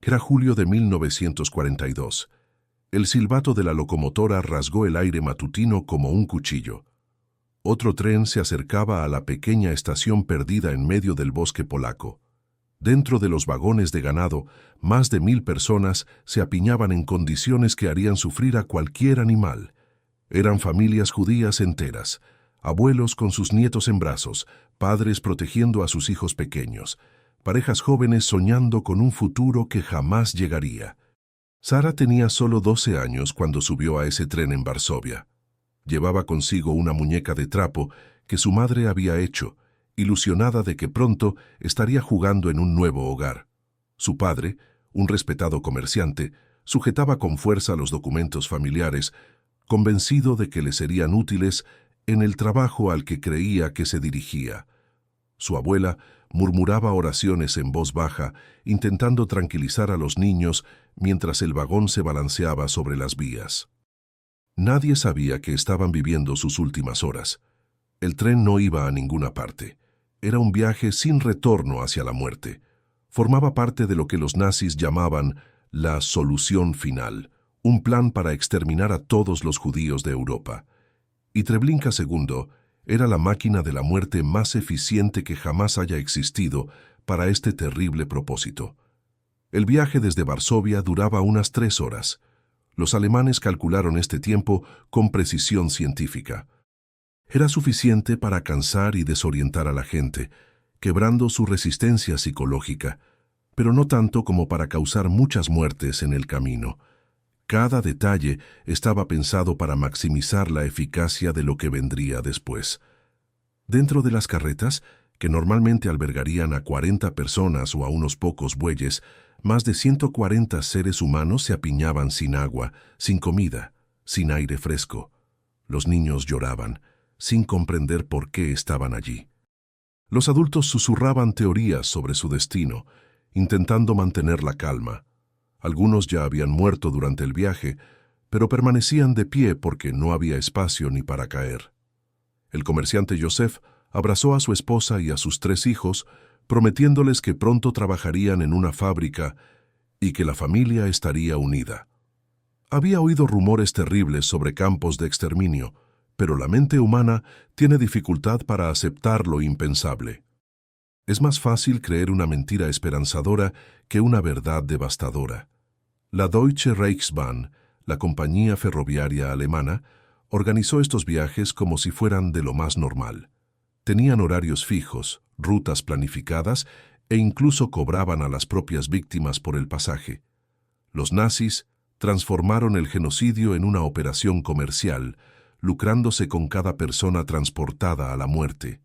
Era julio de 1942. El silbato de la locomotora rasgó el aire matutino como un cuchillo. Otro tren se acercaba a la pequeña estación perdida en medio del bosque polaco. Dentro de los vagones de ganado, más de 1000 personas se apiñaban en condiciones que harían sufrir a cualquier animal. Eran familias judías enteras, abuelos con sus nietos en brazos, padres protegiendo a sus hijos pequeños, parejas jóvenes soñando con un futuro que jamás llegaría. Sara tenía solo 12 años cuando subió a ese tren en Varsovia. Llevaba consigo una muñeca de trapo que su madre había hecho, ilusionada de que pronto estaría jugando en un nuevo hogar. Su padre, un respetado comerciante, sujetaba con fuerza los documentos familiares, convencido de que le serían útiles en el trabajo al que creía que se dirigía. Su abuela murmuraba oraciones en voz baja, intentando tranquilizar a los niños mientras el vagón se balanceaba sobre las vías. Nadie sabía que estaban viviendo sus últimas horas. El tren no iba a ninguna parte. Era un viaje sin retorno hacia la muerte. Formaba parte de lo que los nazis llamaban la solución final, un plan para exterminar a todos los judíos de Europa. Y Treblinka II era la máquina de la muerte más eficiente que jamás haya existido para este terrible propósito. El viaje desde Varsovia duraba unas 3 horas. Los alemanes calcularon este tiempo con precisión científica. Era suficiente para cansar y desorientar a la gente, quebrando su resistencia psicológica, pero no tanto como para causar muchas muertes en el camino. Cada detalle estaba pensado para maximizar la eficacia de lo que vendría después. Dentro de las carretas, que normalmente albergarían a 40 personas o a unos pocos bueyes, más de 140 seres humanos se apiñaban sin agua, sin comida, sin aire fresco. Los niños lloraban, sin comprender por qué estaban allí. Los adultos susurraban teorías sobre su destino, intentando mantener la calma. Algunos ya habían muerto durante el viaje, pero permanecían de pie porque no había espacio ni para caer. El comerciante Joseph abrazó a su esposa y a sus 3 hijos, prometiéndoles que pronto trabajarían en una fábrica y que la familia estaría unida. Había oído rumores terribles sobre campos de exterminio, pero la mente humana tiene dificultad para aceptar lo impensable. Es más fácil creer una mentira esperanzadora que una verdad devastadora. La Deutsche Reichsbahn, la compañía ferroviaria alemana, organizó estos viajes como si fueran de lo más normal. Tenían horarios fijos, rutas planificadas e incluso cobraban a las propias víctimas por el pasaje. Los nazis transformaron el genocidio en una operación comercial, lucrándose con cada persona transportada a la muerte.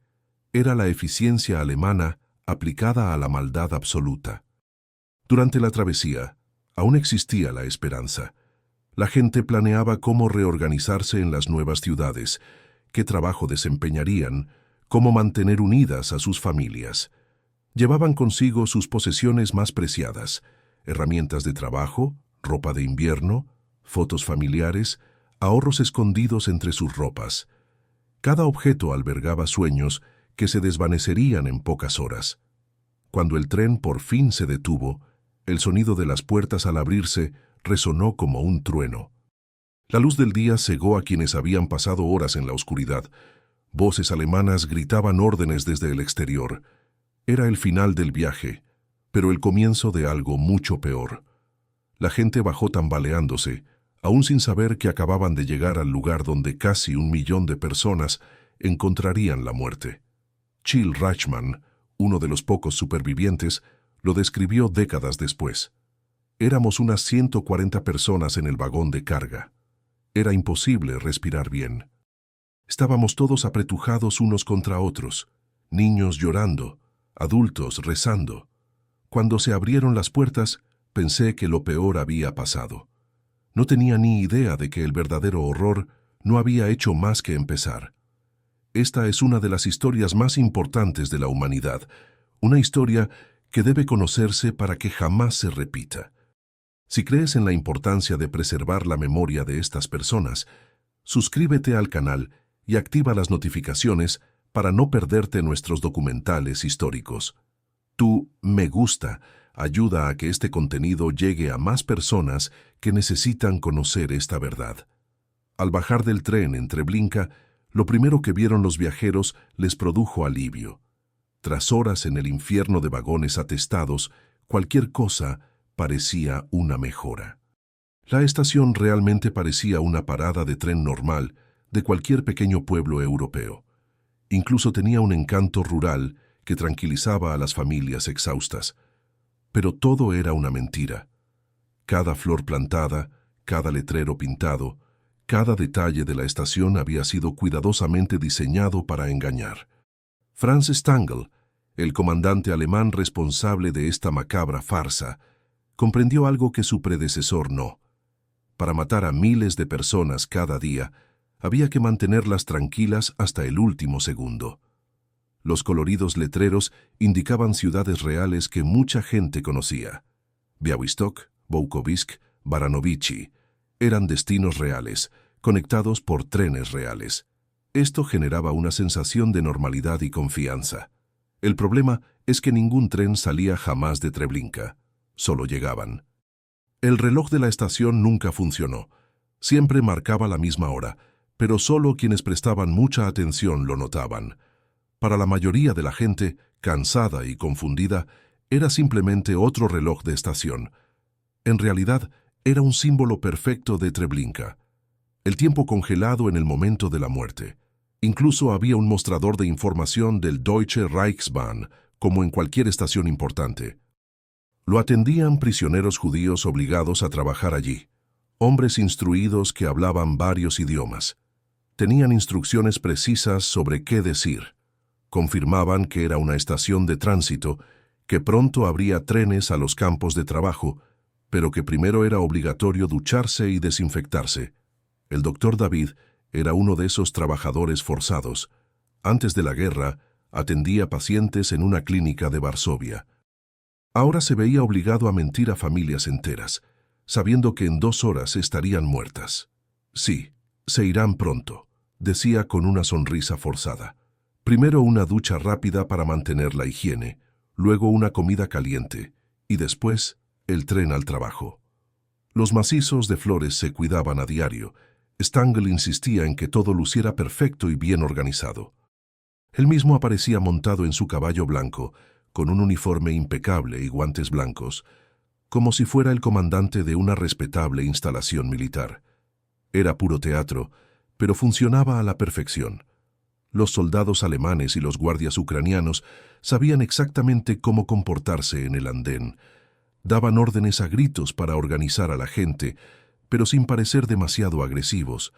Era la eficiencia alemana aplicada a la maldad absoluta. Durante la travesía, aún existía la esperanza. La gente planeaba cómo reorganizarse en las nuevas ciudades, qué trabajo desempeñarían, cómo mantener unidas a sus familias. Llevaban consigo sus posesiones más preciadas, herramientas de trabajo, ropa de invierno, fotos familiares, ahorros escondidos entre sus ropas. Cada objeto albergaba sueños que se desvanecerían en pocas horas. Cuando el tren por fin se detuvo, el sonido de las puertas al abrirse resonó como un trueno. La luz del día cegó a quienes habían pasado horas en la oscuridad. Voces alemanas gritaban órdenes desde el exterior. Era el final del viaje, pero el comienzo de algo mucho peor. La gente bajó tambaleándose, aún sin saber que acababan de llegar al lugar donde casi 1 millón de personas encontrarían la muerte. Chill Rachman, uno de los pocos supervivientes, lo describió décadas después. Éramos unas 140 personas en el vagón de carga. Era imposible respirar bien. Estábamos todos apretujados unos contra otros, niños llorando, adultos rezando. Cuando se abrieron las puertas, pensé que lo peor había pasado. No tenía ni idea de que el verdadero horror no había hecho más que empezar. Esta es una de las historias más importantes de la humanidad, una historia que debe conocerse para que jamás se repita. Si crees en la importancia de preservar la memoria de estas personas, suscríbete al canal y activa las notificaciones para no perderte nuestros documentales históricos. Tu me gusta ayuda a que este contenido llegue a más personas que necesitan conocer esta verdad. Al bajar del tren en Treblinka, lo primero que vieron los viajeros les produjo alivio. Tras horas en el infierno de vagones atestados, cualquier cosa parecía una mejora. La estación realmente parecía una parada de tren normal de cualquier pequeño pueblo europeo. Incluso tenía un encanto rural que tranquilizaba a las familias exhaustas. Pero todo era una mentira. Cada flor plantada, cada letrero pintado, cada detalle de la estación había sido cuidadosamente diseñado para engañar. Franz Stangl, el comandante alemán responsable de esta macabra farsa, comprendió algo que su predecesor no. Para matar a miles de personas cada día, había que mantenerlas tranquilas hasta el último segundo. Los coloridos letreros indicaban ciudades reales que mucha gente conocía. Białystok, Volkovysk, Baranovichi eran destinos reales, conectados por trenes reales. Esto generaba una sensación de normalidad y confianza. El problema es que ningún tren salía jamás de Treblinka. Solo llegaban. El reloj de la estación nunca funcionó. Siempre marcaba la misma hora, pero solo quienes prestaban mucha atención lo notaban. Para la mayoría de la gente, cansada y confundida, era simplemente otro reloj de estación. En realidad, era un símbolo perfecto de Treblinka. El tiempo congelado en el momento de la muerte. Incluso había un mostrador de información del Deutsche Reichsbahn, como en cualquier estación importante. Lo atendían prisioneros judíos obligados a trabajar allí, hombres instruidos que hablaban varios idiomas. Tenían instrucciones precisas sobre qué decir. Confirmaban que era una estación de tránsito, que pronto habría trenes a los campos de trabajo, pero que primero era obligatorio ducharse y desinfectarse. El doctor David era uno de esos trabajadores forzados. Antes de la guerra, atendía pacientes en una clínica de Varsovia. Ahora se veía obligado a mentir a familias enteras, sabiendo que en 2 horas estarían muertas. Sí, se irán pronto, decía con una sonrisa forzada. Primero una ducha rápida para mantener la higiene, luego una comida caliente, y después el tren al trabajo. Los macizos de flores se cuidaban a diario. Stangl insistía en que todo luciera perfecto y bien organizado. Él mismo aparecía montado en su caballo blanco, con un uniforme impecable y guantes blancos, como si fuera el comandante de una respetable instalación militar. Era puro teatro, pero funcionaba a la perfección. Los soldados alemanes y los guardias ucranianos sabían exactamente cómo comportarse en el andén. Daban órdenes a gritos para organizar a la gente, pero sin parecer demasiado agresivos.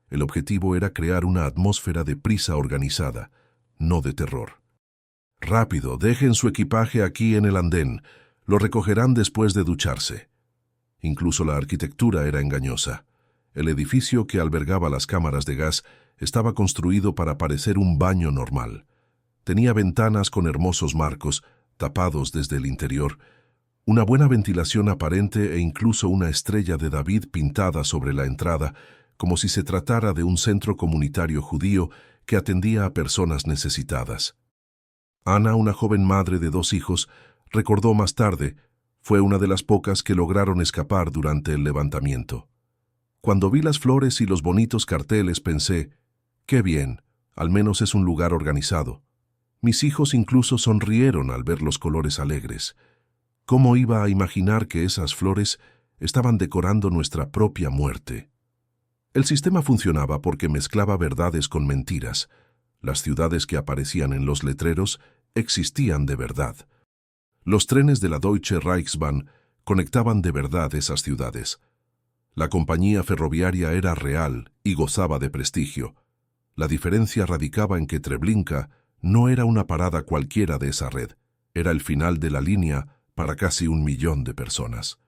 El objetivo era crear una atmósfera de prisa organizada, no de terror. «Rápido, dejen su equipaje aquí en el andén. Lo recogerán después de ducharse». Incluso la arquitectura era engañosa. El edificio que albergaba las cámaras de gas estaba construido para parecer un baño normal. Tenía ventanas con hermosos marcos, tapados desde el interior, una buena ventilación aparente e incluso una estrella de David pintada sobre la entrada, como si se tratara de un centro comunitario judío que atendía a personas necesitadas. Ana, una joven madre de 2 hijos, recordó más tarde, fue una de las pocas que lograron escapar durante el levantamiento. Cuando vi las flores y los bonitos carteles pensé, qué bien, al menos es un lugar organizado. Mis hijos incluso sonrieron al ver los colores alegres. ¿Cómo iba a imaginar que esas flores estaban decorando nuestra propia muerte? El sistema funcionaba porque mezclaba verdades con mentiras. Las ciudades que aparecían en los letreros existían de verdad. Los trenes de la Deutsche Reichsbahn conectaban de verdad esas ciudades. La compañía ferroviaria era real y gozaba de prestigio. La diferencia radicaba en que Treblinka no era una parada cualquiera de esa red, era el final de la línea para casi 1 millón de personas.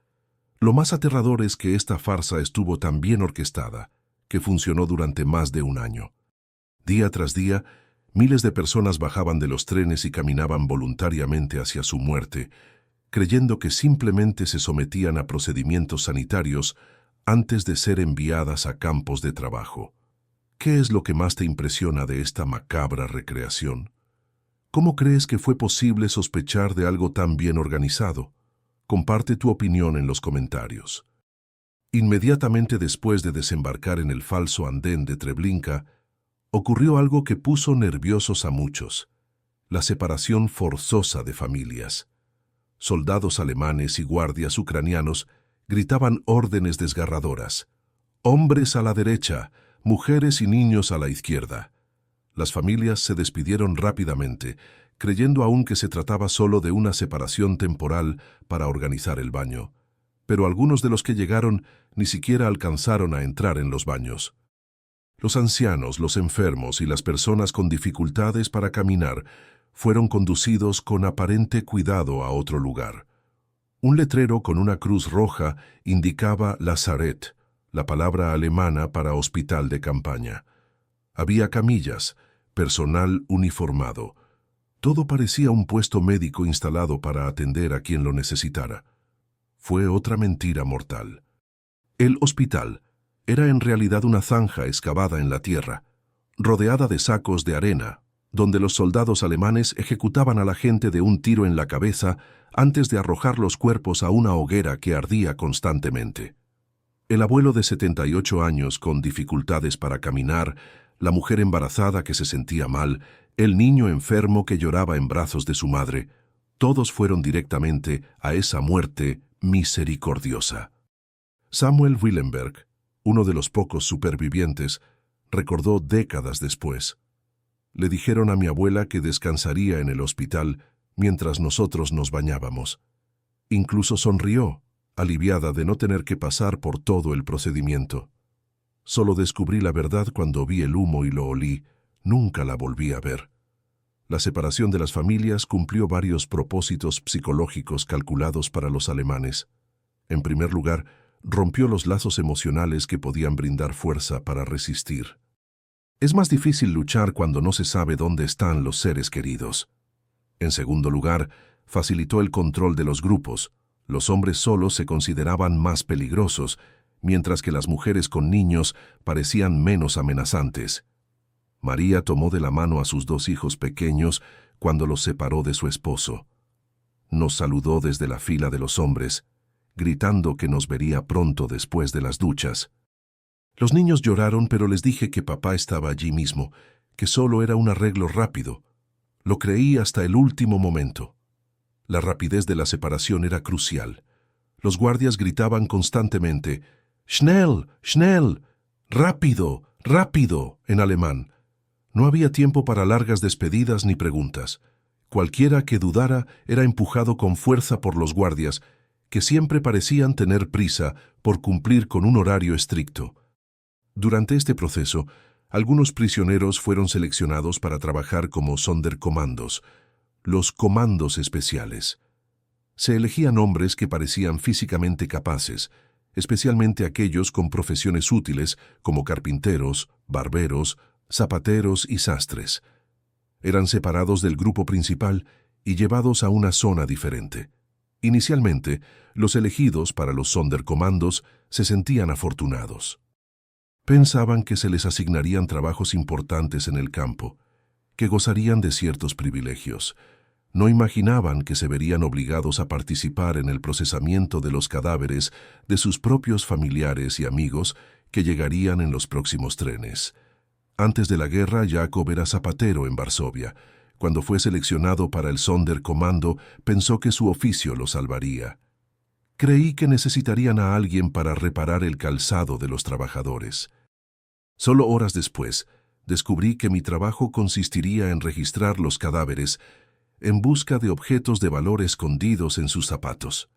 Lo más aterrador es que esta farsa estuvo tan bien orquestada, que funcionó durante más de 1 año. Día tras día, miles de personas bajaban de los trenes y caminaban voluntariamente hacia su muerte, creyendo que simplemente se sometían a procedimientos sanitarios antes de ser enviadas a campos de trabajo. ¿Qué es lo que más te impresiona de esta macabra recreación? ¿Cómo crees que fue posible sospechar de algo tan bien organizado? Comparte tu opinión en los comentarios. Inmediatamente después de desembarcar en el falso andén de Treblinka, ocurrió algo que puso nerviosos a muchos: la separación forzosa de familias. Soldados alemanes y guardias ucranianos gritaban órdenes desgarradoras: hombres a la derecha, mujeres y niños a la izquierda. Las familias se despidieron rápidamente, creyendo aún que se trataba solo de una separación temporal para organizar el baño. Pero algunos de los que llegaron ni siquiera alcanzaron a entrar en los baños. Los ancianos, los enfermos y las personas con dificultades para caminar fueron conducidos con aparente cuidado a otro lugar. Un letrero con una cruz roja indicaba Lazarett, la palabra alemana para hospital de campaña. Había camillas, personal uniformado. Todo parecía un puesto médico instalado para atender a quien lo necesitara. Fue otra mentira mortal. El hospital era en realidad una zanja excavada en la tierra, rodeada de sacos de arena, donde los soldados alemanes ejecutaban a la gente de un tiro en la cabeza antes de arrojar los cuerpos a una hoguera que ardía constantemente. El abuelo de 78 años con dificultades para caminar, la mujer embarazada que se sentía mal, el niño enfermo que lloraba en brazos de su madre, todos fueron directamente a esa muerte misericordiosa. Samuel Willenberg, uno de los pocos supervivientes, recordó décadas después: le dijeron a mi abuela que descansaría en el hospital mientras nosotros nos bañábamos. Incluso sonrió, aliviada de no tener que pasar por todo el procedimiento. Solo descubrí la verdad cuando vi el humo y lo olí. Nunca la volví a ver. La separación de las familias cumplió varios propósitos psicológicos calculados para los alemanes. En primer lugar, rompió los lazos emocionales que podían brindar fuerza para resistir. Es más difícil luchar cuando no se sabe dónde están los seres queridos. En segundo lugar, facilitó el control de los grupos. Los hombres solos se consideraban más peligrosos, mientras que las mujeres con niños parecían menos amenazantes. María tomó de la mano a sus 2 hijos pequeños cuando los separó de su esposo. Nos saludó desde la fila de los hombres, gritando que nos vería pronto después de las duchas. Los niños lloraron, pero les dije que papá estaba allí mismo, que solo era un arreglo rápido. Lo creí hasta el último momento. La rapidez de la separación era crucial. Los guardias gritaban constantemente: «Schnell, schnell», «rápido, rápido», en alemán. No había tiempo para largas despedidas ni preguntas. Cualquiera que dudara era empujado con fuerza por los guardias, que siempre parecían tener prisa por cumplir con un horario estricto. Durante este proceso, algunos prisioneros fueron seleccionados para trabajar como Sonderkommandos, los comandos especiales. Se elegían hombres que parecían físicamente capaces, especialmente aquellos con profesiones útiles como carpinteros, barberos, zapateros y sastres. Eran separados del grupo principal y llevados a una zona diferente. Inicialmente, los elegidos para los Sonderkommandos se sentían afortunados. Pensaban que se les asignarían trabajos importantes en el campo, que gozarían de ciertos privilegios. No imaginaban que se verían obligados a participar en el procesamiento de los cadáveres de sus propios familiares y amigos que llegarían en los próximos trenes. Antes de la guerra, Jacob era zapatero en Varsovia. Cuando fue seleccionado para el Sonderkommando, pensó que su oficio lo salvaría. Creí que necesitarían a alguien para reparar el calzado de los trabajadores. Solo horas después, descubrí que mi trabajo consistiría en registrar los cadáveres en busca de objetos de valor escondidos en sus zapatos.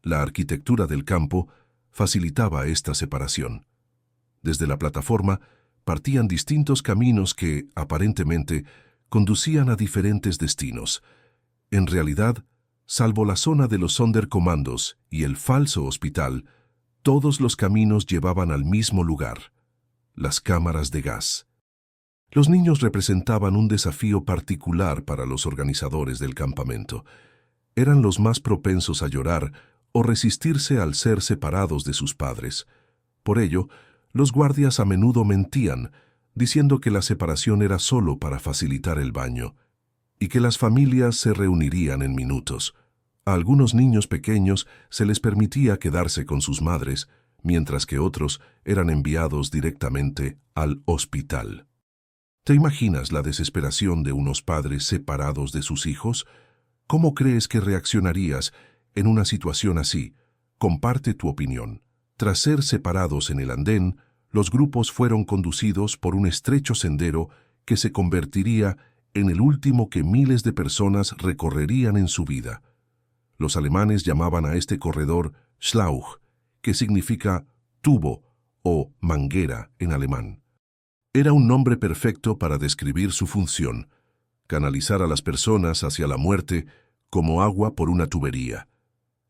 La arquitectura del campo facilitaba esta separación. Desde la plataforma partían distintos caminos que, aparentemente, conducían a diferentes destinos. En realidad, salvo la zona de los Sonderkommandos y el falso hospital, todos los caminos llevaban al mismo lugar: las cámaras de gas. Los niños representaban un desafío particular para los organizadores del campamento. Eran los más propensos a llorar o resistirse al ser separados de sus padres. Por ello, los guardias a menudo mentían, diciendo que la separación era solo para facilitar el baño y que las familias se reunirían en minutos. A algunos niños pequeños se les permitía quedarse con sus madres, mientras que otros eran enviados directamente al hospital. ¿Te imaginas la desesperación de unos padres separados de sus hijos? ¿Cómo crees que reaccionarías en una situación así? Comparte tu opinión. Tras ser separados en el andén, los grupos fueron conducidos por un estrecho sendero que se convertiría en el último que miles de personas recorrerían en su vida. Los alemanes llamaban a este corredor Schlauch, que significa tubo o manguera en alemán. Era un nombre perfecto para describir su función, canalizar a las personas hacia la muerte como agua por una tubería.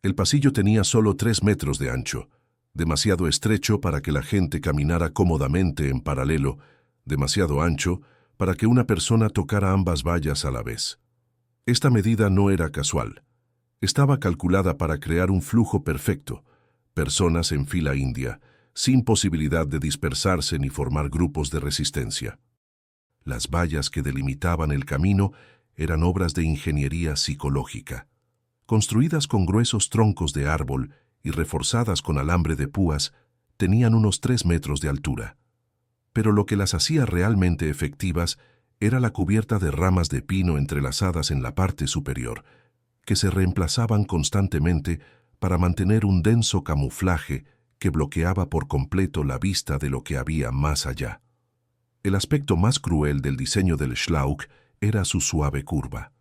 El pasillo tenía solo 3 metros de ancho, demasiado estrecho para que la gente caminara cómodamente en paralelo, demasiado ancho para que una persona tocara ambas vallas a la vez. Esta medida no era casual. Estaba calculada para crear un flujo perfecto, personas en fila india, sin posibilidad de dispersarse ni formar grupos de resistencia. Las vallas que delimitaban el camino eran obras de ingeniería psicológica. Construidas con gruesos troncos de árbol y reforzadas con alambre de púas, tenían unos 3 metros de altura. Pero lo que las hacía realmente efectivas era la cubierta de ramas de pino entrelazadas en la parte superior, que se reemplazaban constantemente para mantener un denso camuflaje que bloqueaba por completo la vista de lo que había más allá. El aspecto más cruel del diseño del Schlauch era su suave curva.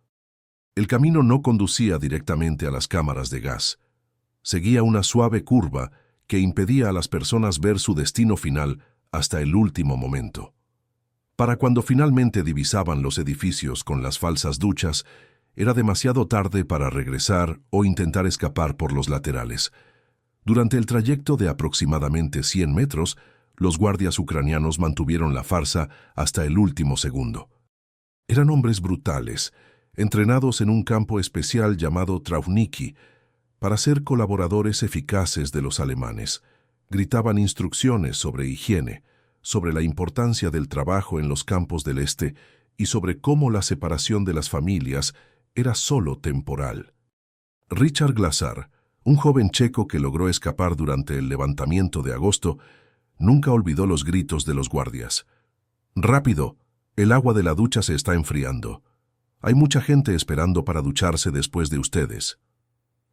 El camino no conducía directamente a las cámaras de gas. Seguía una suave curva que impedía a las personas ver su destino final hasta el último momento. Para cuando finalmente divisaban los edificios con las falsas duchas, era demasiado tarde para regresar o intentar escapar por los laterales. Durante el trayecto de aproximadamente 100 metros, los guardias ucranianos mantuvieron la farsa hasta el último segundo. Eran hombres brutales, entrenados en un campo especial llamado Trauniki, para ser colaboradores eficaces de los alemanes. Gritaban instrucciones sobre higiene, sobre la importancia del trabajo en los campos del este y sobre cómo la separación de las familias era solo temporal. Richard Glasar, un joven checo que logró escapar durante el levantamiento de agosto, nunca olvidó los gritos de los guardias. «¡Rápido! El agua de la ducha se está enfriando. Hay mucha gente esperando para ducharse después de ustedes».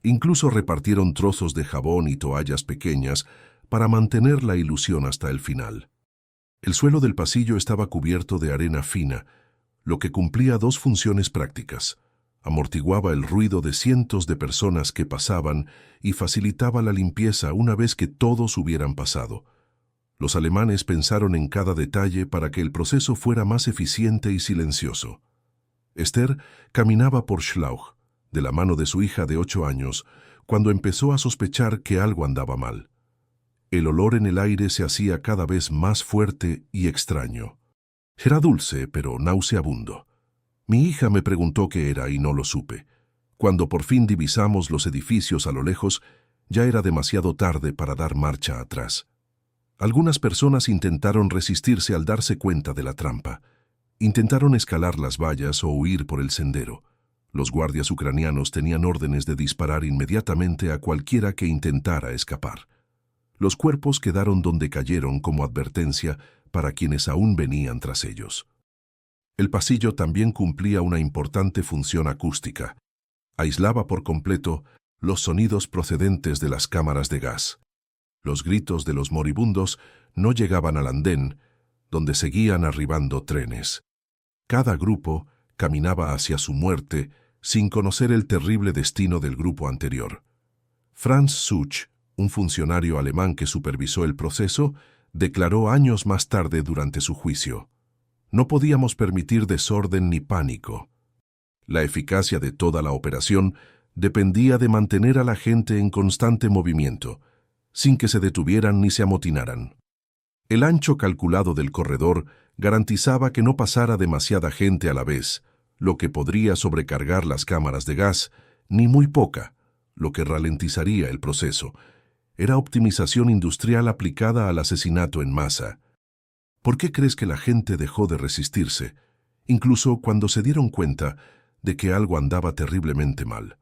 Incluso repartieron trozos de jabón y toallas pequeñas para mantener la ilusión hasta el final. El suelo del pasillo estaba cubierto de arena fina, lo que cumplía 2 funciones prácticas. Amortiguaba el ruido de cientos de personas que pasaban y facilitaba la limpieza una vez que todos hubieran pasado. Los alemanes pensaron en cada detalle para que el proceso fuera más eficiente y silencioso. Esther caminaba por Schlauch, de la mano de su hija de 8 años, cuando empezó a sospechar que algo andaba mal. El olor en el aire se hacía cada vez más fuerte y extraño. Era dulce, pero nauseabundo. Mi hija me preguntó qué era y no lo supe. Cuando por fin divisamos los edificios a lo lejos, ya era demasiado tarde para dar marcha atrás. Algunas personas intentaron resistirse al darse cuenta de la trampa. Intentaron escalar las vallas o huir por el sendero. Los guardias ucranianos tenían órdenes de disparar inmediatamente a cualquiera que intentara escapar. Los cuerpos quedaron donde cayeron como advertencia para quienes aún venían tras ellos. El pasillo también cumplía una importante función acústica. Aislaba por completo los sonidos procedentes de las cámaras de gas. Los gritos de los moribundos no llegaban al andén, donde seguían arribando trenes. Cada grupo caminaba hacia su muerte sin conocer el terrible destino del grupo anterior. Franz Such, un funcionario alemán que supervisó el proceso, declaró años más tarde durante su juicio: «No podíamos permitir desorden ni pánico. La eficacia de toda la operación dependía de mantener a la gente en constante movimiento, sin que se detuvieran ni se amotinaran». El ancho calculado del corredor garantizaba que no pasara demasiada gente a la vez, lo que podría sobrecargar las cámaras de gas, ni muy poca, lo que ralentizaría el proceso. Era optimización industrial aplicada al asesinato en masa. ¿Por qué crees que la gente dejó de resistirse, incluso cuando se dieron cuenta de que algo andaba terriblemente mal?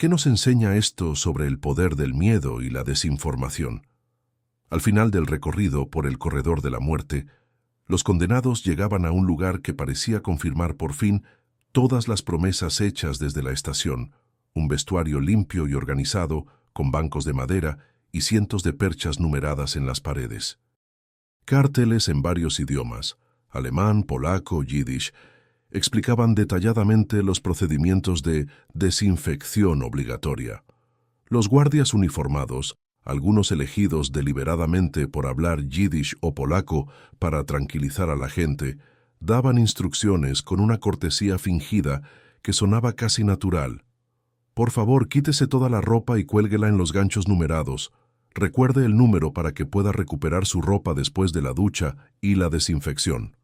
¿Qué nos enseña esto sobre el poder del miedo y la desinformación? Al final del recorrido por el corredor de la muerte, los condenados llegaban a un lugar que parecía confirmar por fin todas las promesas hechas desde la estación: un vestuario limpio y organizado, con bancos de madera y cientos de perchas numeradas en las paredes. Carteles en varios idiomas, alemán, polaco, yiddish, explicaban detalladamente los procedimientos de desinfección obligatoria. Los guardias uniformados, algunos elegidos deliberadamente por hablar yiddish o polaco para tranquilizar a la gente, daban instrucciones con una cortesía fingida que sonaba casi natural. Por favor, quítese toda la ropa y cuélguela en los ganchos numerados. Recuerde el número para que pueda recuperar su ropa después de la ducha y la desinfección.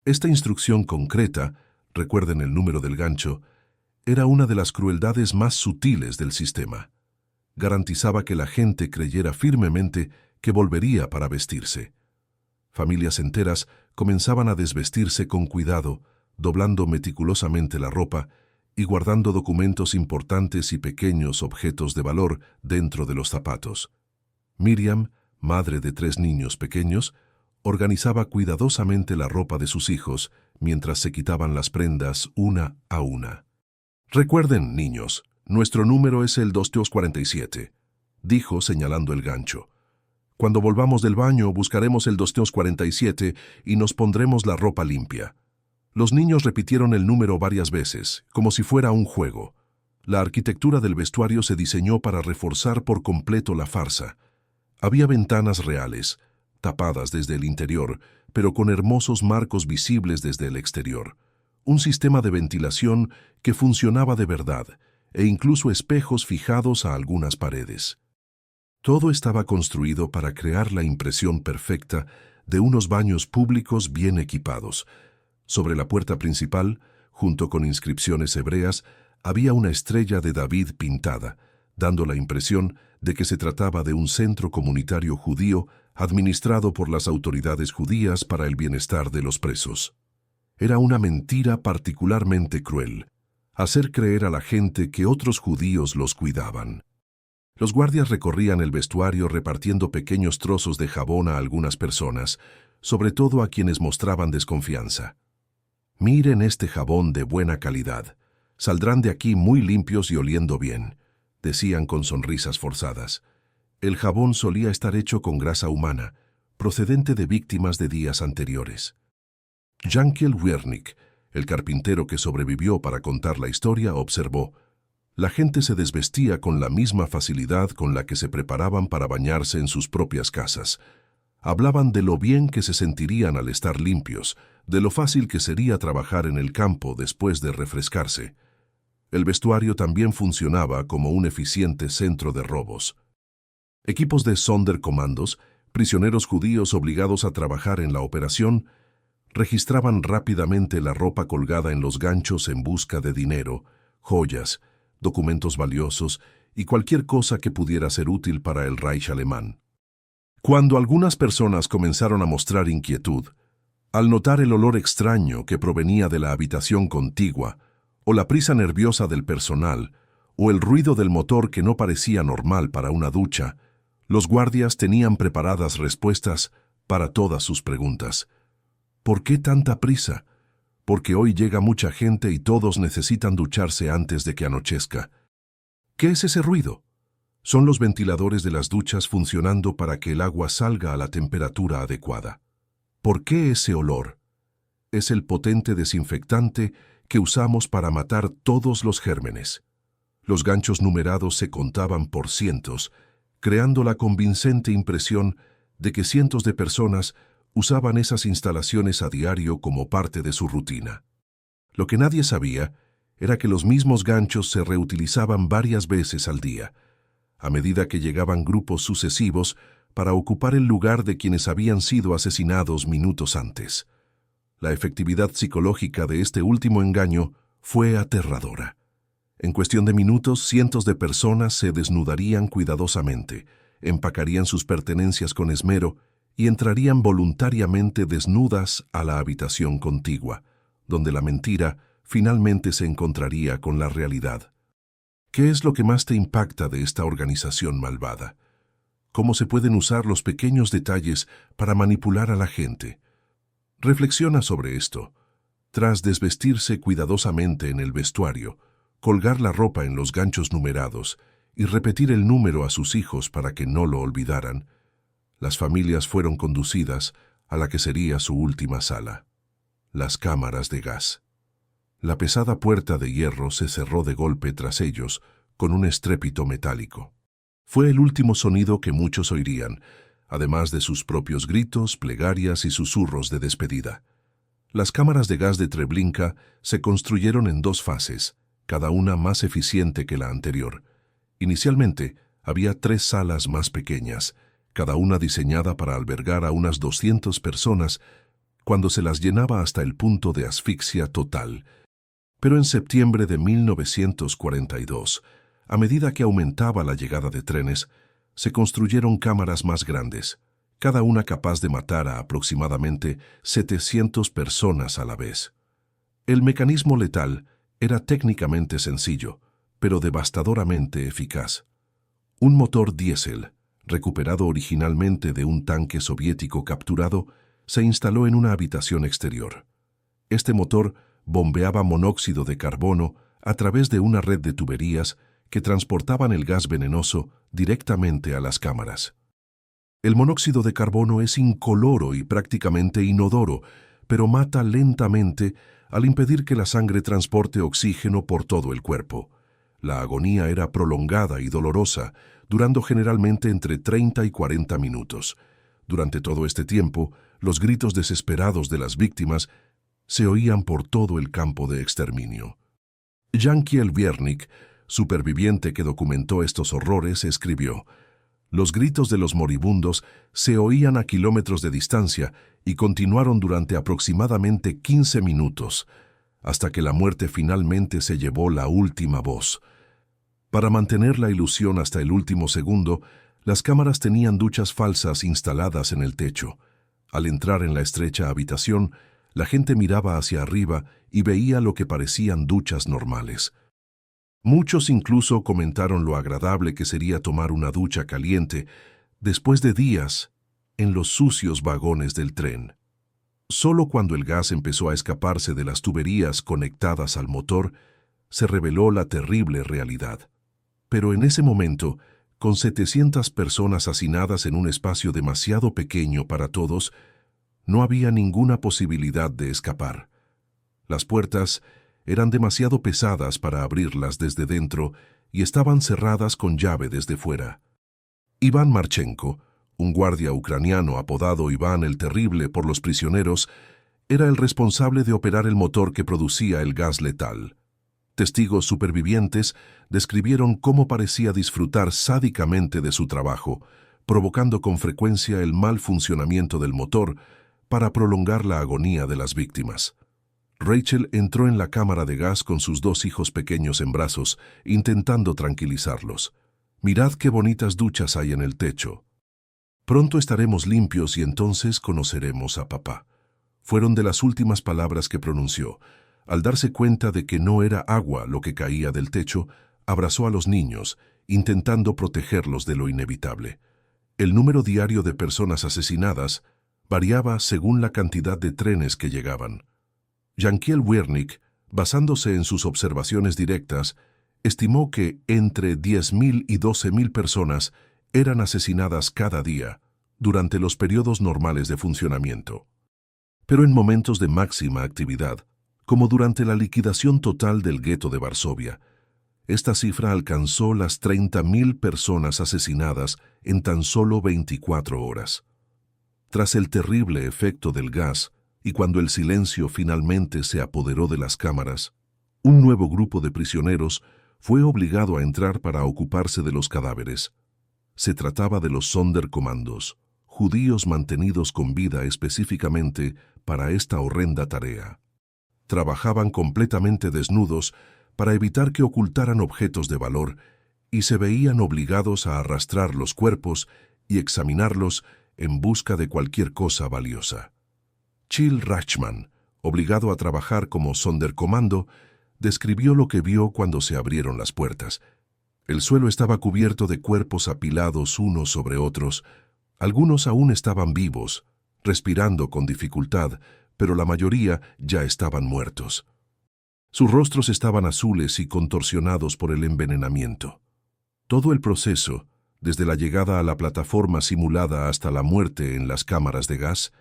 Esta instrucción concreta, recuerden el número del gancho, era una de las crueldades más sutiles del sistema. Garantizaba que la gente creyera firmemente que volvería para vestirse. Familias enteras comenzaban a desvestirse con cuidado, doblando meticulosamente la ropa y guardando documentos importantes y pequeños objetos de valor dentro de los zapatos. Miriam, madre de 3 niños pequeños, organizaba cuidadosamente la ropa de sus hijos mientras se quitaban las prendas una a una. «Recuerden, niños, nuestro número es el 247», dijo señalando el gancho. «Cuando volvamos del baño buscaremos el 247 y nos pondremos la ropa limpia». Los niños repitieron el número varias veces, como si fuera un juego. La arquitectura del vestuario se diseñó para reforzar por completo la farsa. Había ventanas reales, tapadas desde el interior, pero con hermosos marcos visibles desde el exterior. Un sistema de ventilación que funcionaba de verdad, e incluso espejos fijados a algunas paredes. Todo estaba construido para crear la impresión perfecta de unos baños públicos bien equipados. Sobre la puerta principal, junto con inscripciones hebreas, había una estrella de David pintada, dando la impresión de que se trataba de un centro comunitario judío administrado por las autoridades judías para el bienestar de los presos. Era una mentira particularmente cruel, hacer creer a la gente que otros judíos los cuidaban. Los guardias recorrían el vestuario repartiendo pequeños trozos de jabón a algunas personas, sobre todo a quienes mostraban desconfianza. «Miren este jabón de buena calidad. Saldrán de aquí muy limpios y oliendo bien», decían con sonrisas forzadas. El jabón solía estar hecho con grasa humana, procedente de víctimas de días anteriores. Yankel Wiernik, el carpintero que sobrevivió para contar la historia, observó: «La gente se desvestía con la misma facilidad con la que se preparaban para bañarse en sus propias casas. Hablaban de lo bien que se sentirían al estar limpios, de lo fácil que sería trabajar en el campo después de refrescarse». El vestuario también funcionaba como un eficiente centro de robos. Equipos de Sonderkommandos, prisioneros judíos obligados a trabajar en la operación, registraban rápidamente la ropa colgada en los ganchos en busca de dinero, joyas, documentos valiosos y cualquier cosa que pudiera ser útil para el Reich alemán. Cuando algunas personas comenzaron a mostrar inquietud, al notar el olor extraño que provenía de la habitación contigua, o la prisa nerviosa del personal, o el ruido del motor que no parecía normal para una ducha, los guardias tenían preparadas respuestas para todas sus preguntas. ¿Por qué tanta prisa? Porque hoy llega mucha gente y todos necesitan ducharse antes de que anochezca. ¿Qué es ese ruido? Son los ventiladores de las duchas funcionando para que el agua salga a la temperatura adecuada. ¿Por qué ese olor? Es el potente desinfectante que usamos para matar todos los gérmenes. Los ganchos numerados se contaban por cientos, creando la convincente impresión de que cientos de personas usaban esas instalaciones a diario como parte de su rutina. Lo que nadie sabía era que los mismos ganchos se reutilizaban varias veces al día, a medida que llegaban grupos sucesivos para ocupar el lugar de quienes habían sido asesinados minutos antes. La efectividad psicológica de este último engaño fue aterradora. En cuestión de minutos, cientos de personas se desnudarían cuidadosamente, empacarían sus pertenencias con esmero y entrarían voluntariamente desnudas a la habitación contigua, donde la mentira finalmente se encontraría con la realidad. ¿Qué es lo que más te impacta de esta organización malvada? ¿Cómo se pueden usar los pequeños detalles para manipular a la gente? Reflexiona sobre esto. Tras desvestirse cuidadosamente en el vestuario, colgar la ropa en los ganchos numerados y repetir el número a sus hijos para que no lo olvidaran, las familias fueron conducidas a la que sería su última sala, las cámaras de gas. La pesada puerta de hierro se cerró de golpe tras ellos con un estrépito metálico. Fue el último sonido que muchos oirían, además de sus propios gritos, plegarias y susurros de despedida. Las cámaras de gas de Treblinka se construyeron en 2 fases, cada una más eficiente que la anterior. Inicialmente, había 3 salas más pequeñas, cada una diseñada para albergar a unas 200 personas cuando se las llenaba hasta el punto de asfixia total. Pero en septiembre de 1942, a medida que aumentaba la llegada de trenes, se construyeron cámaras más grandes, cada una capaz de matar a aproximadamente 700 personas a la vez. El mecanismo letal era técnicamente sencillo, pero devastadoramente eficaz. Un motor diésel, recuperado originalmente de un tanque soviético capturado, se instaló en una habitación exterior. Este motor bombeaba monóxido de carbono a través de una red de tuberías que transportaban el gas venenoso directamente a las cámaras. El monóxido de carbono es incoloro y prácticamente inodoro, pero mata lentamente al impedir que la sangre transporte oxígeno por todo el cuerpo. La agonía era prolongada y dolorosa, durando generalmente entre 30 y 40 minutos. Durante todo este tiempo, los gritos desesperados de las víctimas se oían por todo el campo de exterminio. Jankiel Wiernik, superviviente que documentó estos horrores, escribió: «Los gritos de los moribundos se oían a kilómetros de distancia y continuaron durante aproximadamente 15 minutos, hasta que la muerte finalmente se llevó la última voz». Para mantener la ilusión hasta el último segundo, las cámaras tenían duchas falsas instaladas en el techo. Al entrar en la estrecha habitación, la gente miraba hacia arriba y veía lo que parecían duchas normales. Muchos incluso comentaron lo agradable que sería tomar una ducha caliente después de días en los sucios vagones del tren. Solo cuando el gas empezó a escaparse de las tuberías conectadas al motor, se reveló la terrible realidad. Pero en ese momento, con 700 personas hacinadas en un espacio demasiado pequeño para todos, no había ninguna posibilidad de escapar. Las puertas eran demasiado pesadas para abrirlas desde dentro y estaban cerradas con llave desde fuera. Iván Marchenko, un guardia ucraniano apodado Iván el Terrible por los prisioneros, era el responsable de operar el motor que producía el gas letal. Testigos supervivientes describieron cómo parecía disfrutar sádicamente de su trabajo, provocando con frecuencia el mal funcionamiento del motor para prolongar la agonía de las víctimas. Rachel entró en la cámara de gas con sus 2 hijos pequeños en brazos, intentando tranquilizarlos. «Mirad qué bonitas duchas hay en el techo. Pronto estaremos limpios y entonces conoceremos a papá». Fueron de las últimas palabras que pronunció. Al darse cuenta de que no era agua lo que caía del techo, abrazó a los niños, intentando protegerlos de lo inevitable. El número diario de personas asesinadas variaba según la cantidad de trenes que llegaban. Jankiel Wiernik, basándose en sus observaciones directas, estimó que entre 10.000 y 12.000 personas eran asesinadas cada día durante los periodos normales de funcionamiento. Pero en momentos de máxima actividad, como durante la liquidación total del gueto de Varsovia, esta cifra alcanzó las 30.000 personas asesinadas en tan solo 24 horas. Tras el terrible efecto del gas, y cuando el silencio finalmente se apoderó de las cámaras, un nuevo grupo de prisioneros fue obligado a entrar para ocuparse de los cadáveres. Se trataba de los Sonderkommandos, judíos mantenidos con vida específicamente para esta horrenda tarea. Trabajaban completamente desnudos para evitar que ocultaran objetos de valor y se veían obligados a arrastrar los cuerpos y examinarlos en busca de cualquier cosa valiosa. Chill Rachman, obligado a trabajar como Sonderkommando, describió lo que vio cuando se abrieron las puertas. El suelo estaba cubierto de cuerpos apilados unos sobre otros. Algunos aún estaban vivos, respirando con dificultad, pero la mayoría ya estaban muertos. Sus rostros estaban azules y contorsionados por el envenenamiento. Todo el proceso, desde la llegada a la plataforma simulada hasta la muerte en las cámaras de gas,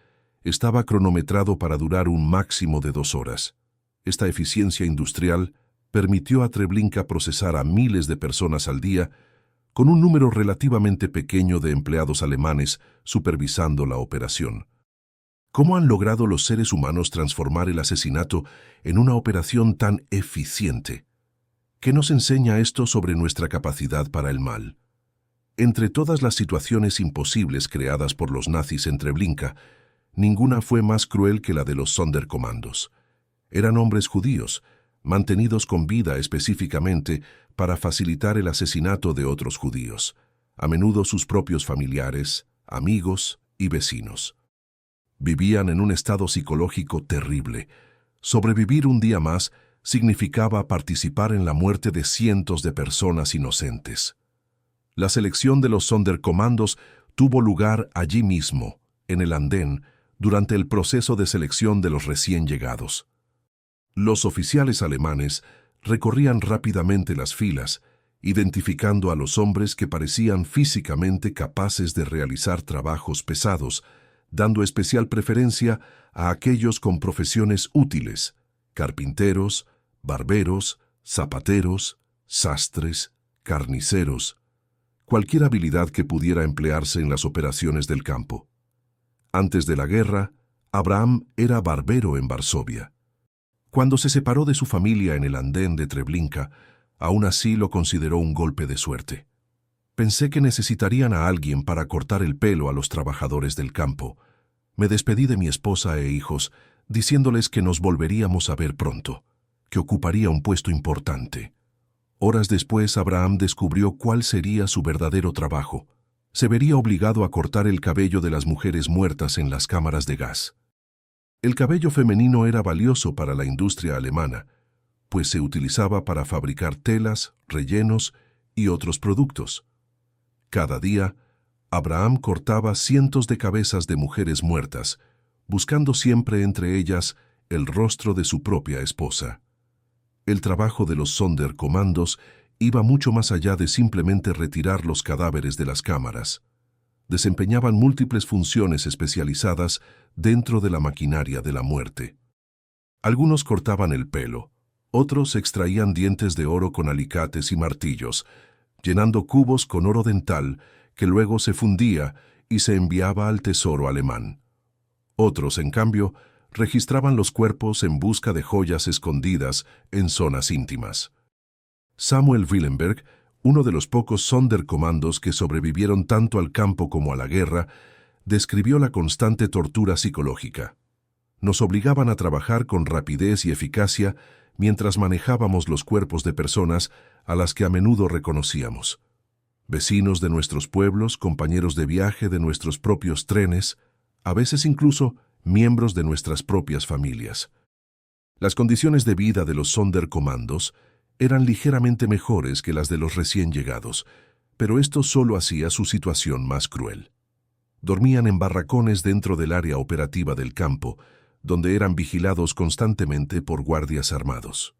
estaba cronometrado para durar un máximo de 2 horas. Esta eficiencia industrial permitió a Treblinka procesar a miles de personas al día, con un número relativamente pequeño de empleados alemanes supervisando la operación. ¿Cómo han logrado los seres humanos transformar el asesinato en una operación tan eficiente? ¿Qué nos enseña esto sobre nuestra capacidad para el mal? Entre todas las situaciones imposibles creadas por los nazis en Treblinka, ninguna fue más cruel que la de los Sonderkommandos. Eran hombres judíos, mantenidos con vida específicamente para facilitar el asesinato de otros judíos, a menudo sus propios familiares, amigos y vecinos. Vivían en un estado psicológico terrible. Sobrevivir un día más significaba participar en la muerte de cientos de personas inocentes. La selección de los Sonderkommandos tuvo lugar allí mismo, en el andén, durante el proceso de selección de los recién llegados. Los oficiales alemanes recorrían rápidamente las filas, identificando a los hombres que parecían físicamente capaces de realizar trabajos pesados, dando especial preferencia a aquellos con profesiones útiles: carpinteros, barberos, zapateros, sastres, carniceros, cualquier habilidad que pudiera emplearse en las operaciones del campo. Antes de la guerra, Abraham era barbero en Varsovia. Cuando se separó de su familia en el andén de Treblinka, aún así lo consideró un golpe de suerte. Pensé que necesitarían a alguien para cortar el pelo a los trabajadores del campo. Me despedí de mi esposa e hijos, diciéndoles que nos volveríamos a ver pronto, que ocuparía un puesto importante. Horas después, Abraham descubrió cuál sería su verdadero trabajo. Se vería obligado a cortar el cabello de las mujeres muertas en las cámaras de gas. El cabello femenino era valioso para la industria alemana, pues se utilizaba para fabricar telas, rellenos y otros productos. Cada día, Abraham cortaba cientos de cabezas de mujeres muertas, buscando siempre entre ellas el rostro de su propia esposa. El trabajo de los Sonderkommandos iba mucho más allá de simplemente retirar los cadáveres de las cámaras. Desempeñaban múltiples funciones especializadas dentro de la maquinaria de la muerte. Algunos cortaban el pelo, otros extraían dientes de oro con alicates y martillos, llenando cubos con oro dental que luego se fundía y se enviaba al tesoro alemán. Otros, en cambio, registraban los cuerpos en busca de joyas escondidas en zonas íntimas. Samuel Willenberg, uno de los pocos Sonderkommandos que sobrevivieron tanto al campo como a la guerra, describió la constante tortura psicológica. Nos obligaban a trabajar con rapidez y eficacia mientras manejábamos los cuerpos de personas a las que a menudo reconocíamos. Vecinos de nuestros pueblos, compañeros de viaje de nuestros propios trenes, a veces incluso miembros de nuestras propias familias. Las condiciones de vida de los Sonderkommandos eran ligeramente mejores que las de los recién llegados, pero esto solo hacía su situación más cruel. Dormían en barracones dentro del área operativa del campo, donde eran vigilados constantemente por guardias armados.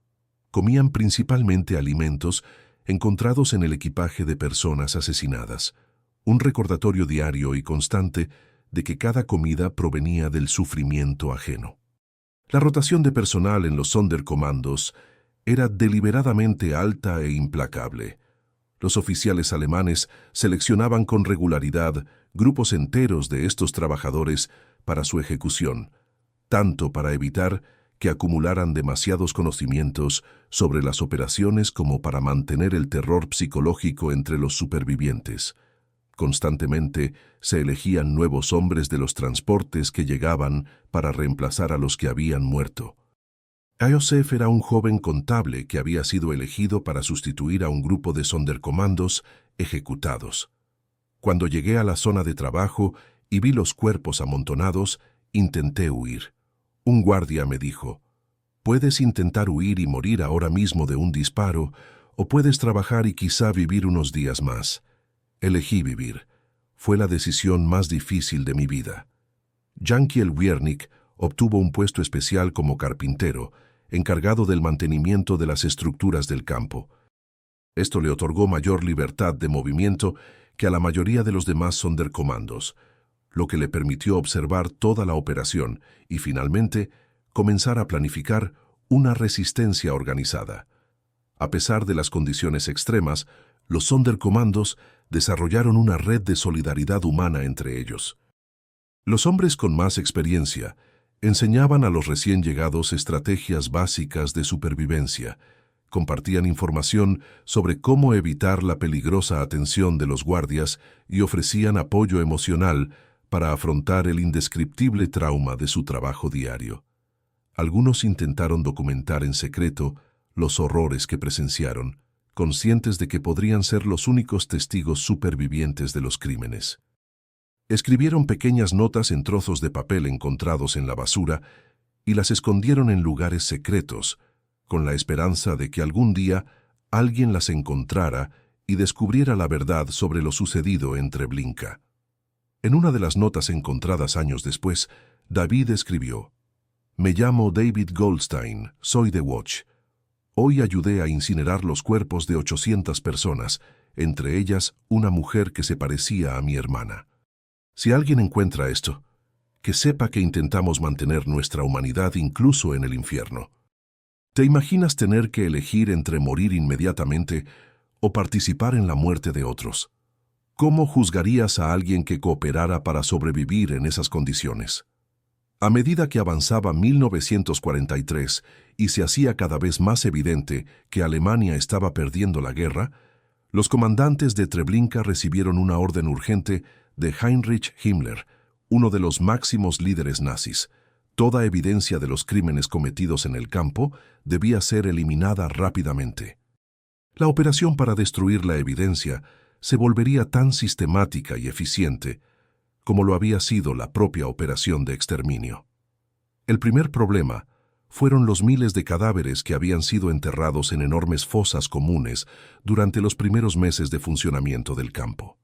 Comían principalmente alimentos encontrados en el equipaje de personas asesinadas, un recordatorio diario y constante de que cada comida provenía del sufrimiento ajeno. La rotación de personal en los Sonderkommandos era deliberadamente alta e implacable. Los oficiales alemanes seleccionaban con regularidad grupos enteros de estos trabajadores para su ejecución, tanto para evitar que acumularan demasiados conocimientos sobre las operaciones como para mantener el terror psicológico entre los supervivientes. Constantemente se elegían nuevos hombres de los transportes que llegaban para reemplazar a los que habían muerto. Josef era un joven contable que había sido elegido para sustituir a un grupo de Sonderkommandos ejecutados. Cuando llegué a la zona de trabajo y vi los cuerpos amontonados, intenté huir. Un guardia me dijo: «Puedes intentar huir y morir ahora mismo de un disparo, o puedes trabajar y quizá vivir unos días más. Elegí vivir. Fue la decisión más difícil de mi vida. Jankiel Wiernik obtuvo un puesto especial como carpintero, encargado del mantenimiento de las estructuras del campo. Esto le otorgó mayor libertad de movimiento que a la mayoría de los demás Sonderkommandos, lo que le permitió observar toda la operación y, finalmente, comenzar a planificar una resistencia organizada. A pesar de las condiciones extremas, los Sonderkommandos desarrollaron una red de solidaridad humana entre ellos. Los hombres con más experiencia enseñaban a los recién llegados estrategias básicas de supervivencia, compartían información sobre cómo evitar la peligrosa atención de los guardias y ofrecían apoyo emocional para afrontar el indescriptible trauma de su trabajo diario. Algunos intentaron documentar en secreto los horrores que presenciaron, conscientes de que podrían ser los únicos testigos supervivientes de los crímenes. Escribieron pequeñas notas en trozos de papel encontrados en la basura y las escondieron en lugares secretos, con la esperanza de que algún día alguien las encontrara y descubriera la verdad sobre lo sucedido en Treblinka. En una de las notas encontradas años después, David escribió: «Me llamo David Goldstein, soy de Watch. Hoy ayudé a incinerar los cuerpos de 800 personas, entre ellas una mujer que se parecía a mi hermana. Si alguien encuentra esto, que sepa que intentamos mantener nuestra humanidad incluso en el infierno». ¿Te imaginas tener que elegir entre morir inmediatamente o participar en la muerte de otros? ¿Cómo juzgarías a alguien que cooperara para sobrevivir en esas condiciones? A medida que avanzaba 1943 y se hacía cada vez más evidente que Alemania estaba perdiendo la guerra, los comandantes de Treblinka recibieron una orden urgente de Heinrich Himmler, uno de los máximos líderes nazis. Toda evidencia de los crímenes cometidos en el campo debía ser eliminada rápidamente. La operación para destruir la evidencia se volvería tan sistemática y eficiente como lo había sido la propia operación de exterminio. El primer problema fueron los miles de cadáveres que habían sido enterrados en enormes fosas comunes durante los primeros meses de funcionamiento del campo.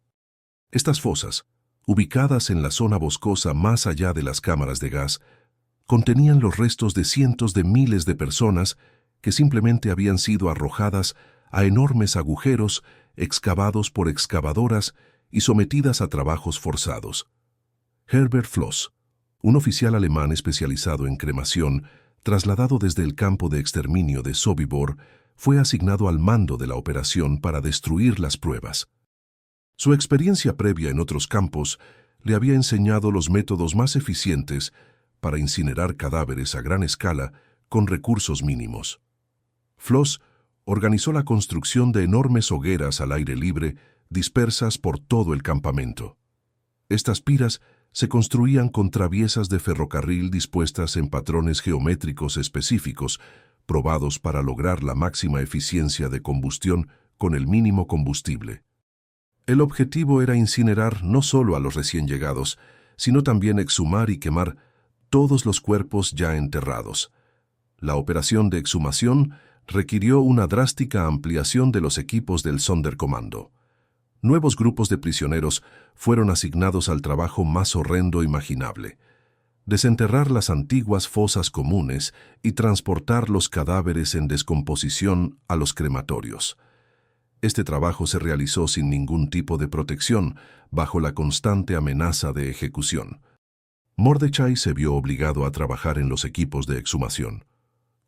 Estas fosas, ubicadas en la zona boscosa más allá de las cámaras de gas, contenían los restos de cientos de miles de personas que simplemente habían sido arrojadas a enormes agujeros excavados por excavadoras y sometidas a trabajos forzados. Herbert Floss, un oficial alemán especializado en cremación, trasladado desde el campo de exterminio de Sobibor, fue asignado al mando de la operación para destruir las pruebas. Su experiencia previa en otros campos le había enseñado los métodos más eficientes para incinerar cadáveres a gran escala con recursos mínimos. Floss organizó la construcción de enormes hogueras al aire libre dispersas por todo el campamento. Estas piras se construían con traviesas de ferrocarril dispuestas en patrones geométricos específicos, probados para lograr la máxima eficiencia de combustión con el mínimo combustible. El objetivo era incinerar no solo a los recién llegados, sino también exhumar y quemar todos los cuerpos ya enterrados. La operación de exhumación requirió una drástica ampliación de los equipos del Sonderkommando. Nuevos grupos de prisioneros fueron asignados al trabajo más horrendo imaginable: desenterrar las antiguas fosas comunes y transportar los cadáveres en descomposición a los crematorios. Este trabajo se realizó sin ningún tipo de protección, bajo la constante amenaza de ejecución. Mordechai se vio obligado a trabajar en los equipos de exhumación.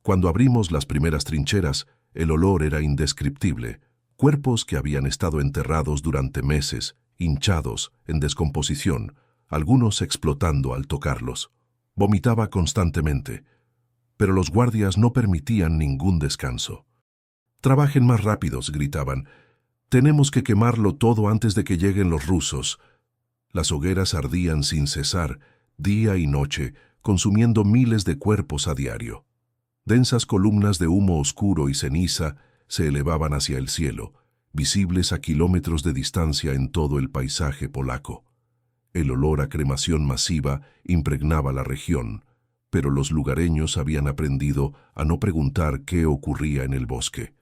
Cuando abrimos las primeras trincheras, el olor era indescriptible. Cuerpos que habían estado enterrados durante meses, hinchados, en descomposición, algunos explotando al tocarlos. Vomitaba constantemente, pero los guardias no permitían ningún descanso. «Trabajen más rápidos», gritaban. «Tenemos que quemarlo todo antes de que lleguen los rusos». Las hogueras ardían sin cesar, día y noche, consumiendo miles de cuerpos a diario. Densas columnas de humo oscuro y ceniza se elevaban hacia el cielo, visibles a kilómetros de distancia en todo el paisaje polaco. El olor a cremación masiva impregnaba la región, pero los lugareños habían aprendido a no preguntar qué ocurría en el bosque.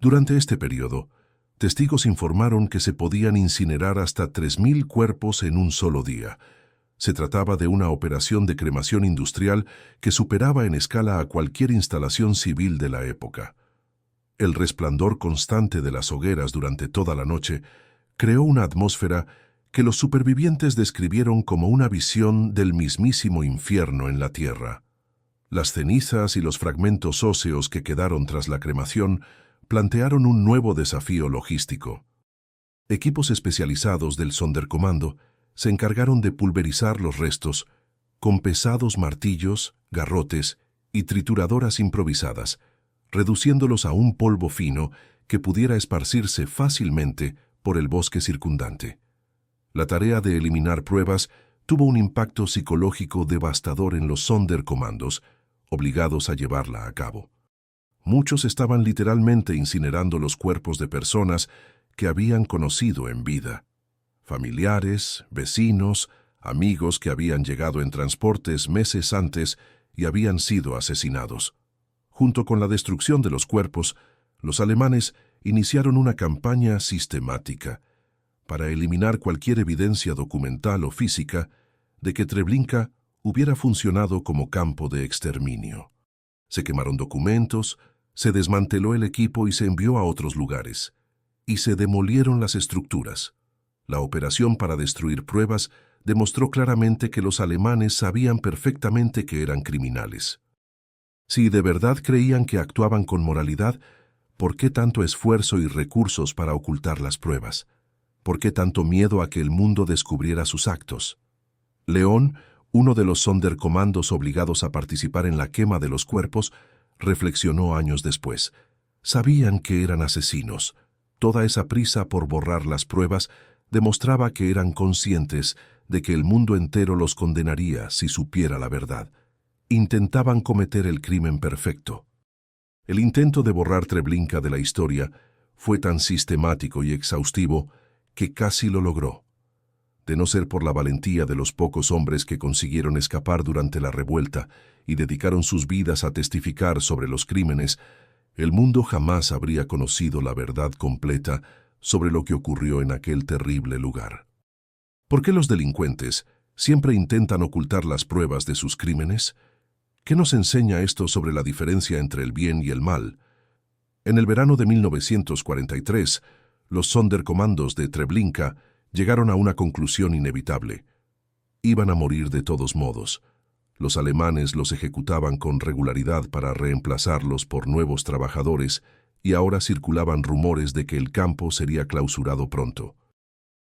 Durante este periodo, testigos informaron que se podían incinerar hasta 3.000 cuerpos en un solo día. Se trataba de una operación de cremación industrial que superaba en escala a cualquier instalación civil de la época. El resplandor constante de las hogueras durante toda la noche creó una atmósfera que los supervivientes describieron como una visión del mismísimo infierno en la tierra. Las cenizas y los fragmentos óseos que quedaron tras la cremación plantearon un nuevo desafío logístico. Equipos especializados del Sonderkommando se encargaron de pulverizar los restos con pesados martillos, garrotes y trituradoras improvisadas, reduciéndolos a un polvo fino que pudiera esparcirse fácilmente por el bosque circundante. La tarea de eliminar pruebas tuvo un impacto psicológico devastador en los Sonderkommandos, obligados a llevarla a cabo. Muchos estaban literalmente incinerando los cuerpos de personas que habían conocido en vida. Familiares, vecinos, amigos que habían llegado en transportes meses antes y habían sido asesinados. Junto con la destrucción de los cuerpos, los alemanes iniciaron una campaña sistemática para eliminar cualquier evidencia documental o física de que Treblinka hubiera funcionado como campo de exterminio. Se quemaron documentos, se desmanteló el equipo y se envió a otros lugares, y se demolieron las estructuras. La operación para destruir pruebas demostró claramente que los alemanes sabían perfectamente que eran criminales. Si de verdad creían que actuaban con moralidad, ¿por qué tanto esfuerzo y recursos para ocultar las pruebas? ¿Por qué tanto miedo a que el mundo descubriera sus actos? León, uno de los Sonderkommandos obligados a participar en la quema de los cuerpos, reflexionó años después. Sabían que eran asesinos. Toda esa prisa por borrar las pruebas demostraba que eran conscientes de que el mundo entero los condenaría si supiera la verdad. Intentaban cometer el crimen perfecto. El intento de borrar Treblinka de la historia fue tan sistemático y exhaustivo que casi lo logró. De no ser por la valentía de los pocos hombres que consiguieron escapar durante la revuelta y dedicaron sus vidas a testificar sobre los crímenes, el mundo jamás habría conocido la verdad completa sobre lo que ocurrió en aquel terrible lugar. ¿Por qué los delincuentes siempre intentan ocultar las pruebas de sus crímenes? ¿Qué nos enseña esto sobre la diferencia entre el bien y el mal? En el verano de 1943, los Sonderkommandos de Treblinka llegaron a una conclusión inevitable. Iban a morir de todos modos. Los alemanes los ejecutaban con regularidad para reemplazarlos por nuevos trabajadores y ahora circulaban rumores de que el campo sería clausurado pronto.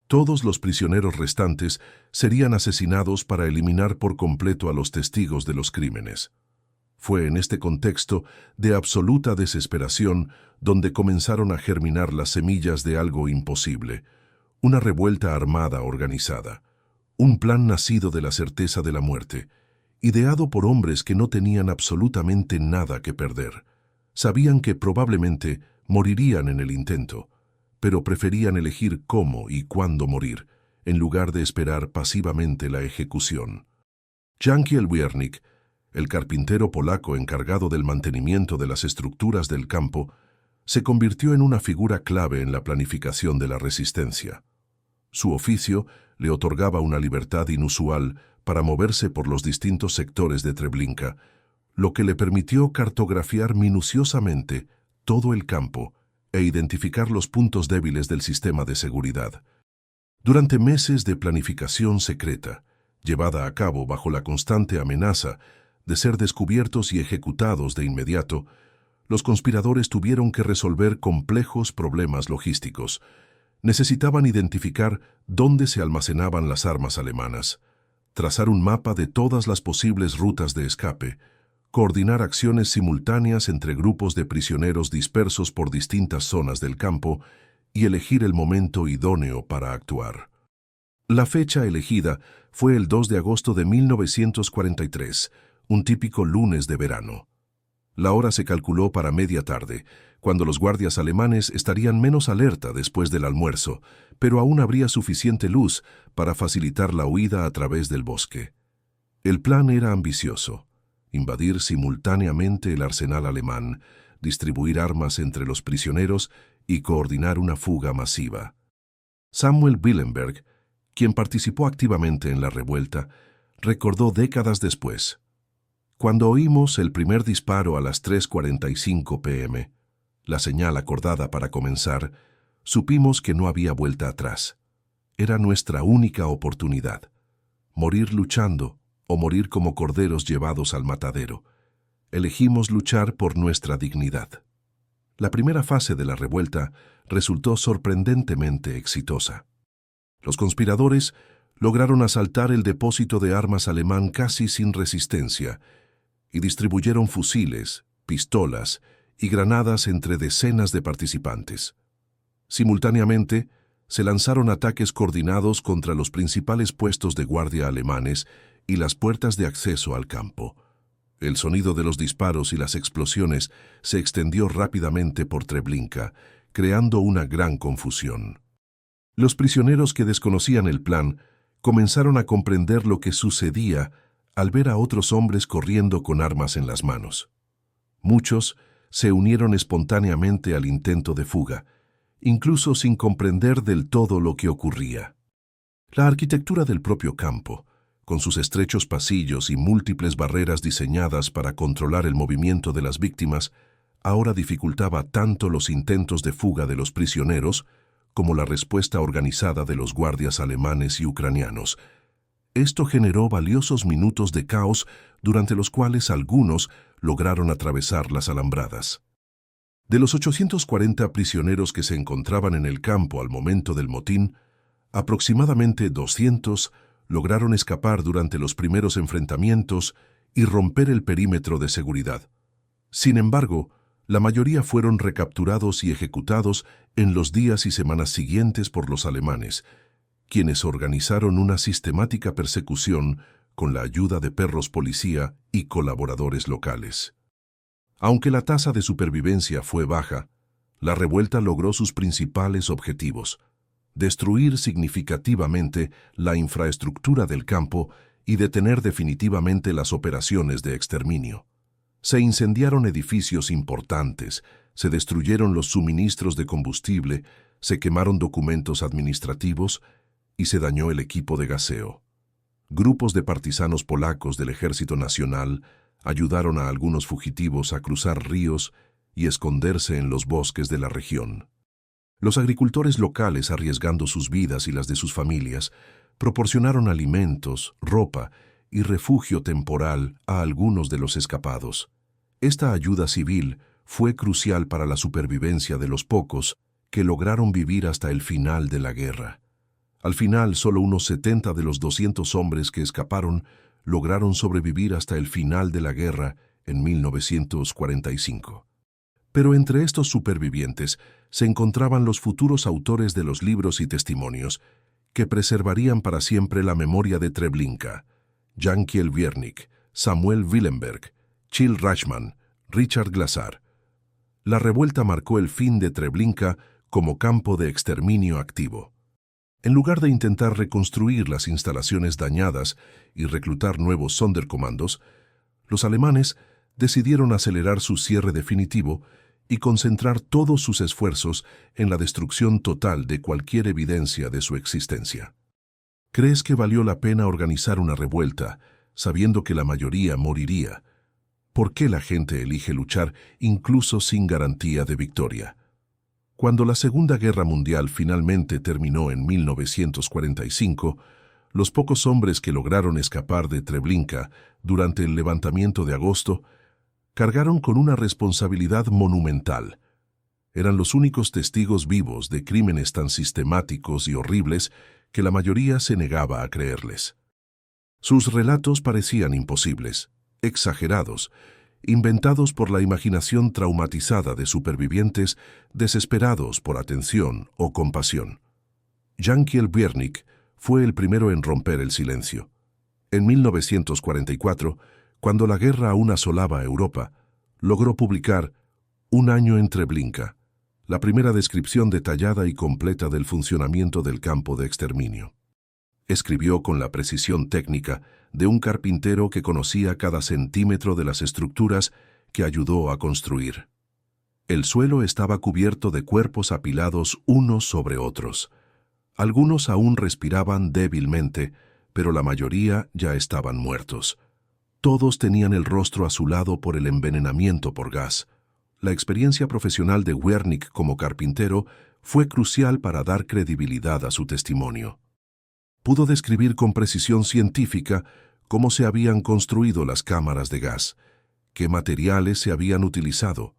Todos los prisioneros restantes serían asesinados para eliminar por completo a los testigos de los crímenes. Fue en este contexto de absoluta desesperación donde comenzaron a germinar las semillas de algo imposible, una revuelta armada organizada, un plan nacido de la certeza de la muerte, ideado por hombres que no tenían absolutamente nada que perder. Sabían que probablemente morirían en el intento, pero preferían elegir cómo y cuándo morir, en lugar de esperar pasivamente la ejecución. Jankiel Wiernik, el carpintero polaco encargado del mantenimiento de las estructuras del campo, se convirtió en una figura clave en la planificación de la resistencia. Su oficio le otorgaba una libertad inusual para moverse por los distintos sectores de Treblinka, lo que le permitió cartografiar minuciosamente todo el campo e identificar los puntos débiles del sistema de seguridad. Durante meses de planificación secreta, llevada a cabo bajo la constante amenaza de ser descubiertos y ejecutados de inmediato, los conspiradores tuvieron que resolver complejos problemas logísticos. Necesitaban identificar dónde se almacenaban las armas alemanas, trazar un mapa de todas las posibles rutas de escape, coordinar acciones simultáneas entre grupos de prisioneros dispersos por distintas zonas del campo y elegir el momento idóneo para actuar. La fecha elegida fue el 2 de agosto de 1943, un típico lunes de verano. La hora se calculó para media tarde, cuando los guardias alemanes estarían menos alerta después del almuerzo, pero aún habría suficiente luz para facilitar la huida a través del bosque. El plan era ambicioso: invadir simultáneamente el arsenal alemán, distribuir armas entre los prisioneros y coordinar una fuga masiva. Samuel Willenberg, quien participó activamente en la revuelta, recordó décadas después: cuando oímos el primer disparo a las 3:45 p.m., la señal acordada para comenzar, supimos que no había vuelta atrás. Era nuestra única oportunidad: morir luchando o morir como corderos llevados al matadero. Elegimos luchar por nuestra dignidad. La primera fase de la revuelta resultó sorprendentemente exitosa. Los conspiradores lograron asaltar el depósito de armas alemán casi sin resistencia y distribuyeron fusiles, pistolas y granadas entre decenas de participantes. Simultáneamente, se lanzaron ataques coordinados contra los principales puestos de guardia alemanes y las puertas de acceso al campo. El sonido de los disparos y las explosiones se extendió rápidamente por Treblinka, creando una gran confusión. Los prisioneros que desconocían el plan comenzaron a comprender lo que sucedía al ver a otros hombres corriendo con armas en las manos. Muchos se unieron espontáneamente al intento de fuga, incluso sin comprender del todo lo que ocurría. La arquitectura del propio campo, con sus estrechos pasillos y múltiples barreras diseñadas para controlar el movimiento de las víctimas, ahora dificultaba tanto los intentos de fuga de los prisioneros como la respuesta organizada de los guardias alemanes y ucranianos. Esto generó valiosos minutos de caos durante los cuales algunos lograron atravesar las alambradas. De los 840 prisioneros que se encontraban en el campo al momento del motín, aproximadamente 200 lograron escapar durante los primeros enfrentamientos y romper el perímetro de seguridad. Sin embargo, la mayoría fueron recapturados y ejecutados en los días y semanas siguientes por los alemanes, quienes organizaron una sistemática persecución con la ayuda de perros policía y colaboradores locales. Aunque la tasa de supervivencia fue baja, la revuelta logró sus principales objetivos: destruir significativamente la infraestructura del campo y detener definitivamente las operaciones de exterminio. Se incendiaron edificios importantes, se destruyeron los suministros de combustible, se quemaron documentos administrativos y se dañó el equipo de gaseo. Grupos de partisanos polacos del Ejército Nacional ayudaron a algunos fugitivos a cruzar ríos y esconderse en los bosques de la región. Los agricultores locales, arriesgando sus vidas y las de sus familias, proporcionaron alimentos, ropa y refugio temporal a algunos de los escapados. Esta ayuda civil fue crucial para la supervivencia de los pocos que lograron vivir hasta el final de la guerra. Al final, solo unos 70 de los 200 hombres que escaparon lograron sobrevivir hasta el final de la guerra en 1945. Pero entre estos supervivientes se encontraban los futuros autores de los libros y testimonios que preservarían para siempre la memoria de Treblinka: Jankiel Wiernik, Samuel Willenberg, Chill Rachman, Richard Glassar. La revuelta marcó el fin de Treblinka como campo de exterminio activo. En lugar de intentar reconstruir las instalaciones dañadas y reclutar nuevos Sonderkommandos, los alemanes decidieron acelerar su cierre definitivo y concentrar todos sus esfuerzos en la destrucción total de cualquier evidencia de su existencia. ¿Crees que valió la pena organizar una revuelta, sabiendo que la mayoría moriría? ¿Por qué la gente elige luchar incluso sin garantía de victoria? Cuando la Segunda Guerra Mundial finalmente terminó en 1945, los pocos hombres que lograron escapar de Treblinka durante el levantamiento de agosto cargaron con una responsabilidad monumental. Eran los únicos testigos vivos de crímenes tan sistemáticos y horribles que la mayoría se negaba a creerles. Sus relatos parecían imposibles, exagerados, inventados por la imaginación traumatizada de supervivientes desesperados por atención o compasión. Jankiel Wiernik fue el primero en romper el silencio. En 1944, cuando la guerra aún asolaba Europa, logró publicar Un año en Treblinka, la primera descripción detallada y completa del funcionamiento del campo de exterminio. Escribió con la precisión técnica de un carpintero que conocía cada centímetro de las estructuras que ayudó a construir. El suelo estaba cubierto de cuerpos apilados unos sobre otros. Algunos aún respiraban débilmente, pero la mayoría ya estaban muertos. Todos tenían el rostro azulado por el envenenamiento por gas. La experiencia profesional de Wernicke como carpintero fue crucial para dar credibilidad a su testimonio. Pudo describir con precisión científica cómo se habían construido las cámaras de gas, qué materiales se habían utilizado,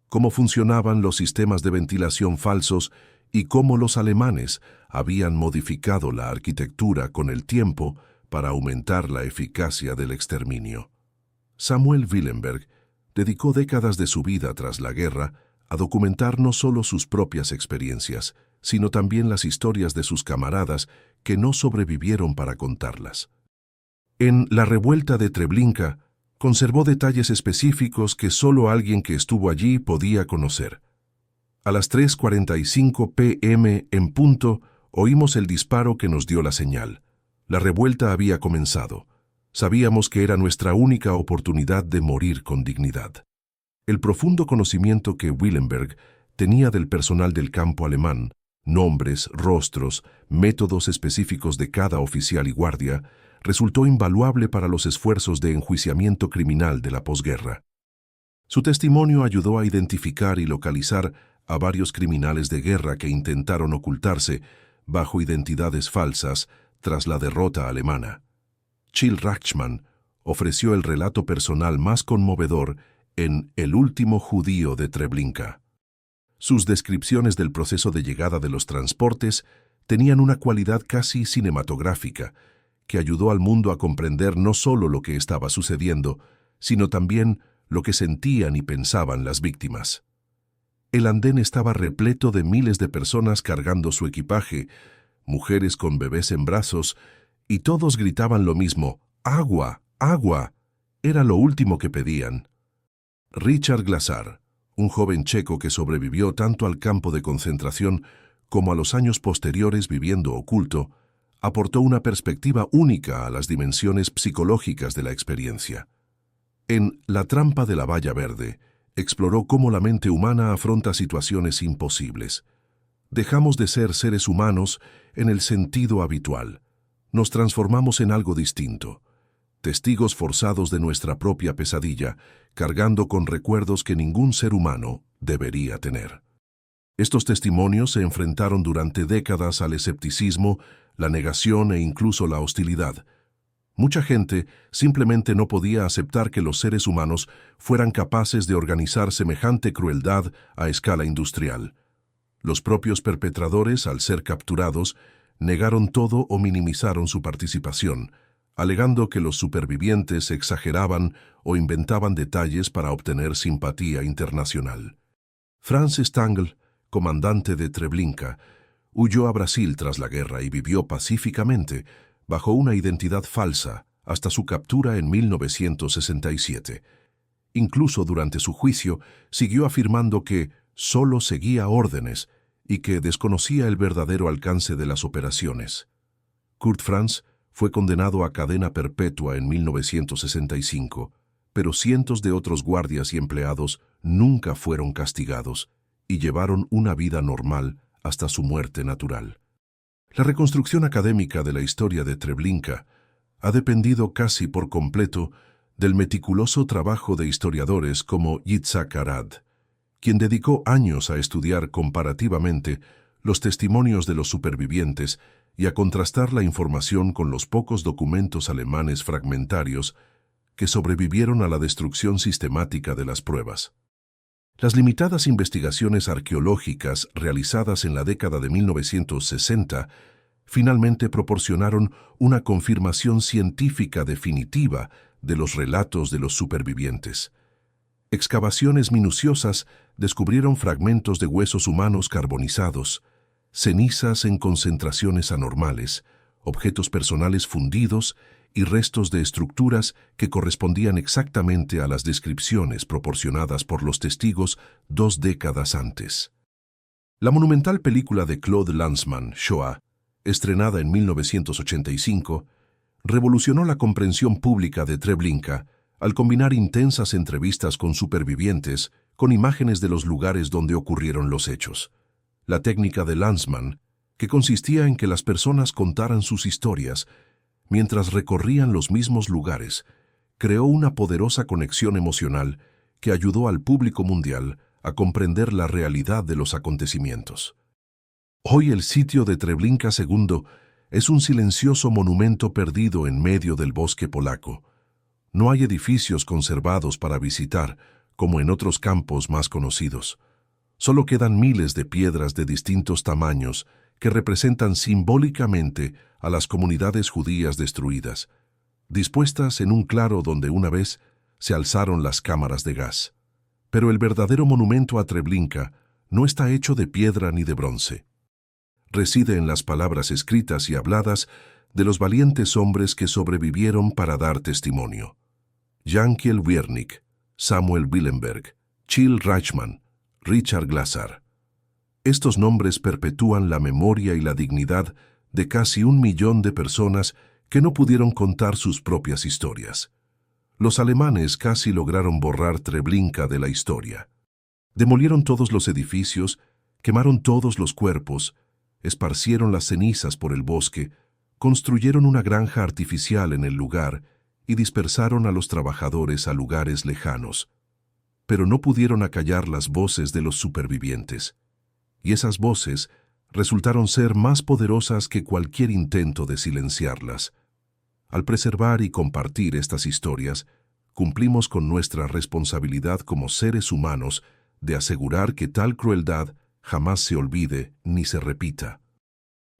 cómo funcionaban los sistemas de ventilación falsos y cómo los alemanes habían modificado la arquitectura con el tiempo para aumentar la eficacia del exterminio. Samuel Willenberg dedicó décadas de su vida tras la guerra a documentar no solo sus propias experiencias, sino también las historias de sus camaradas que no sobrevivieron para contarlas. En La revuelta de Treblinka, conservó detalles específicos que solo alguien que estuvo allí podía conocer. A las 3:45 p.m. en punto, oímos el disparo que nos dio la señal. La revuelta había comenzado. Sabíamos que era nuestra única oportunidad de morir con dignidad. El profundo conocimiento que Willenberg tenía del personal del campo alemán, nombres, rostros, métodos específicos de cada oficial y guardia, resultó invaluable para los esfuerzos de enjuiciamiento criminal de la posguerra. Su testimonio ayudó a identificar y localizar a varios criminales de guerra que intentaron ocultarse bajo identidades falsas tras la derrota alemana. Chill Rachman ofreció el relato personal más conmovedor en El último judío de Treblinka. Sus descripciones del proceso de llegada de los transportes tenían una cualidad casi cinematográfica, que ayudó al mundo a comprender no solo lo que estaba sucediendo, sino también lo que sentían y pensaban las víctimas. El andén estaba repleto de miles de personas cargando su equipaje, mujeres con bebés en brazos, y todos gritaban lo mismo: ¡agua! ¡Agua! Era lo último que pedían. Richard Glasar, un joven checo que sobrevivió tanto al campo de concentración como a los años posteriores viviendo oculto, aportó una perspectiva única a las dimensiones psicológicas de la experiencia. En La trampa de la valla verde, exploró cómo la mente humana afronta situaciones imposibles. Dejamos de ser seres humanos en el sentido habitual. Nos transformamos en algo distinto. Testigos forzados de nuestra propia pesadilla, cargando con recuerdos que ningún ser humano debería tener. Estos testimonios se enfrentaron durante décadas al escepticismo, la negación e incluso la hostilidad. Mucha gente simplemente no podía aceptar que los seres humanos fueran capaces de organizar semejante crueldad a escala industrial. Los propios perpetradores, al ser capturados, negaron todo o minimizaron su participación, alegando que los supervivientes exageraban o inventaban detalles para obtener simpatía internacional. Franz Stangl, comandante de Treblinka, huyó a Brasil tras la guerra y vivió pacíficamente, bajo una identidad falsa, hasta su captura en 1967. Incluso durante su juicio, siguió afirmando que solo seguía órdenes y que desconocía el verdadero alcance de las operaciones. Kurt Franz fue condenado a cadena perpetua en 1965, pero cientos de otros guardias y empleados nunca fueron castigados y llevaron una vida normal hasta su muerte natural. La reconstrucción académica de la historia de Treblinka ha dependido casi por completo del meticuloso trabajo de historiadores como Yitzhak Arad, quien dedicó años a estudiar comparativamente los testimonios de los supervivientes y a contrastar la información con los pocos documentos alemanes fragmentarios que sobrevivieron a la destrucción sistemática de las pruebas. Las limitadas investigaciones arqueológicas realizadas en la década de 1960 finalmente proporcionaron una confirmación científica definitiva de los relatos de los supervivientes. Excavaciones minuciosas descubrieron fragmentos de huesos humanos carbonizados, cenizas en concentraciones anormales, objetos personales fundidos y restos de estructuras que correspondían exactamente a las descripciones proporcionadas por los testigos 2 décadas antes. La monumental película de Claude Lanzmann, Shoah, estrenada en 1985, revolucionó la comprensión pública de Treblinka al combinar intensas entrevistas con supervivientes con imágenes de los lugares donde ocurrieron los hechos. La técnica de Lanzmann, que consistía en que las personas contaran sus historias mientras recorrían los mismos lugares, creó una poderosa conexión emocional que ayudó al público mundial a comprender la realidad de los acontecimientos. Hoy el sitio de Treblinka II es un silencioso monumento perdido en medio del bosque polaco. No hay edificios conservados para visitar, como en otros campos más conocidos. Solo quedan miles de piedras de distintos tamaños que representan simbólicamente a las comunidades judías destruidas, dispuestas en un claro donde una vez se alzaron las cámaras de gas. Pero el verdadero monumento a Treblinka no está hecho de piedra ni de bronce. Reside en las palabras escritas y habladas de los valientes hombres que sobrevivieron para dar testimonio. Jankiel Wiernik, Samuel Willenberg, Chill Reichmann, Richard Glassar. Estos nombres perpetúan la memoria y la dignidad de casi 1 millón de personas que no pudieron contar sus propias historias. Los alemanes casi lograron borrar Treblinka de la historia. Demolieron todos los edificios, quemaron todos los cuerpos, esparcieron las cenizas por el bosque, construyeron una granja artificial en el lugar y dispersaron a los trabajadores a lugares lejanos. Pero no pudieron acallar las voces de los supervivientes. Y esas voces resultaron ser más poderosas que cualquier intento de silenciarlas. Al preservar y compartir estas historias, cumplimos con nuestra responsabilidad como seres humanos de asegurar que tal crueldad jamás se olvide ni se repita.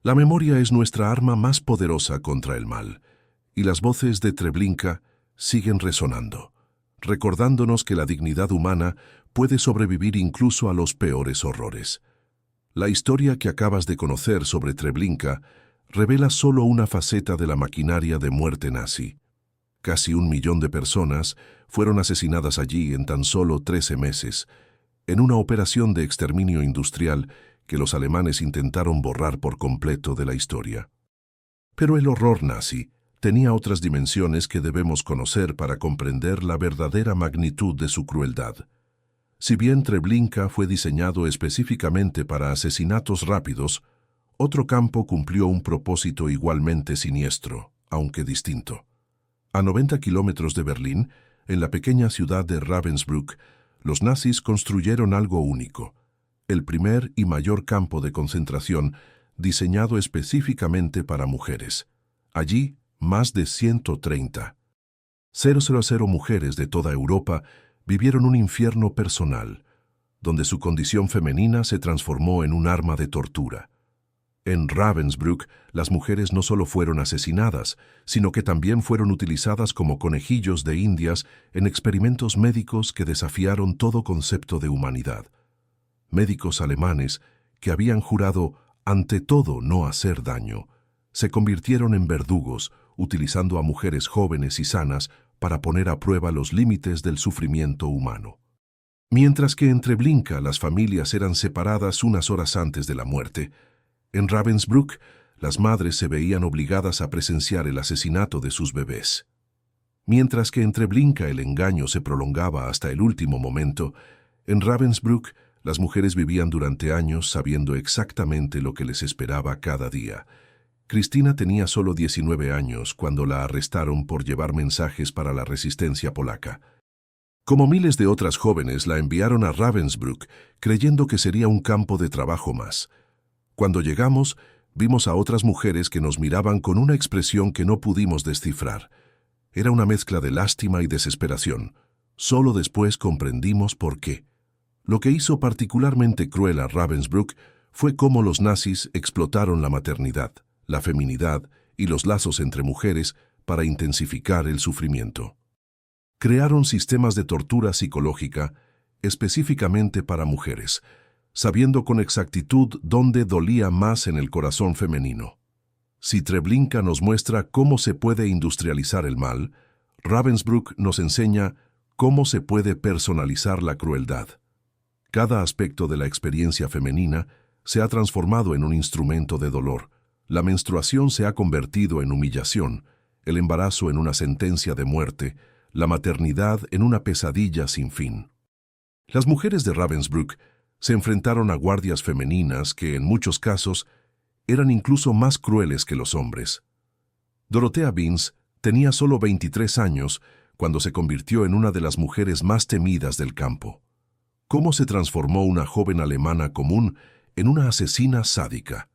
La memoria es nuestra arma más poderosa contra el mal, y las voces de Treblinka siguen resonando, recordándonos que la dignidad humana puede sobrevivir incluso a los peores horrores. La historia que acabas de conocer sobre Treblinka revela solo una faceta de la maquinaria de muerte nazi. Casi 1 millón de personas fueron asesinadas allí en tan solo 13 meses, en una operación de exterminio industrial que los alemanes intentaron borrar por completo de la historia. Pero el horror nazi tenía otras dimensiones que debemos conocer para comprender la verdadera magnitud de su crueldad. Si bien Treblinka fue diseñado específicamente para asesinatos rápidos, otro campo cumplió un propósito igualmente siniestro, aunque distinto. A 90 kilómetros de Berlín, en la pequeña ciudad de Ravensbrück, los nazis construyeron algo único, el primer y mayor campo de concentración diseñado específicamente para mujeres. Allí, más de 130,000 mujeres de toda Europa vivieron un infierno personal, donde su condición femenina se transformó en un arma de tortura. En Ravensbrück, las mujeres no solo fueron asesinadas, sino que también fueron utilizadas como conejillos de indias en experimentos médicos que desafiaron todo concepto de humanidad. Médicos alemanes que habían jurado ante todo no hacer daño, se convirtieron en verdugos, utilizando a mujeres jóvenes y sanas para poner a prueba los límites del sufrimiento humano. Mientras que en Treblinka las familias eran separadas unas horas antes de la muerte, en Ravensbrück las madres se veían obligadas a presenciar el asesinato de sus bebés. Mientras que en Treblinka el engaño se prolongaba hasta el último momento, en Ravensbrück las mujeres vivían durante años sabiendo exactamente lo que les esperaba cada día. Cristina tenía solo 19 años cuando la arrestaron por llevar mensajes para la resistencia polaca. Como miles de otras jóvenes, la enviaron a Ravensbrück creyendo que sería un campo de trabajo más. Cuando llegamos, vimos a otras mujeres que nos miraban con una expresión que no pudimos descifrar. Era una mezcla de lástima y desesperación. Solo después comprendimos por qué. Lo que hizo particularmente cruel a Ravensbrück fue cómo los nazis explotaron la maternidad, la feminidad y los lazos entre mujeres para intensificar el sufrimiento. Crearon sistemas de tortura psicológica específicamente para mujeres, sabiendo con exactitud dónde dolía más en el corazón femenino. Si Treblinka nos muestra cómo se puede industrializar el mal, Ravensbrück nos enseña cómo se puede personalizar la crueldad. Cada aspecto de la experiencia femenina se ha transformado en un instrumento de dolor. La menstruación se ha convertido en humillación, el embarazo en una sentencia de muerte, la maternidad en una pesadilla sin fin. Las mujeres de Ravensbrück se enfrentaron a guardias femeninas que, en muchos casos, eran incluso más crueles que los hombres. Dorothea Vince tenía solo 23 años cuando se convirtió en una de las mujeres más temidas del campo. ¿Cómo se transformó una joven alemana común en una asesina sádica?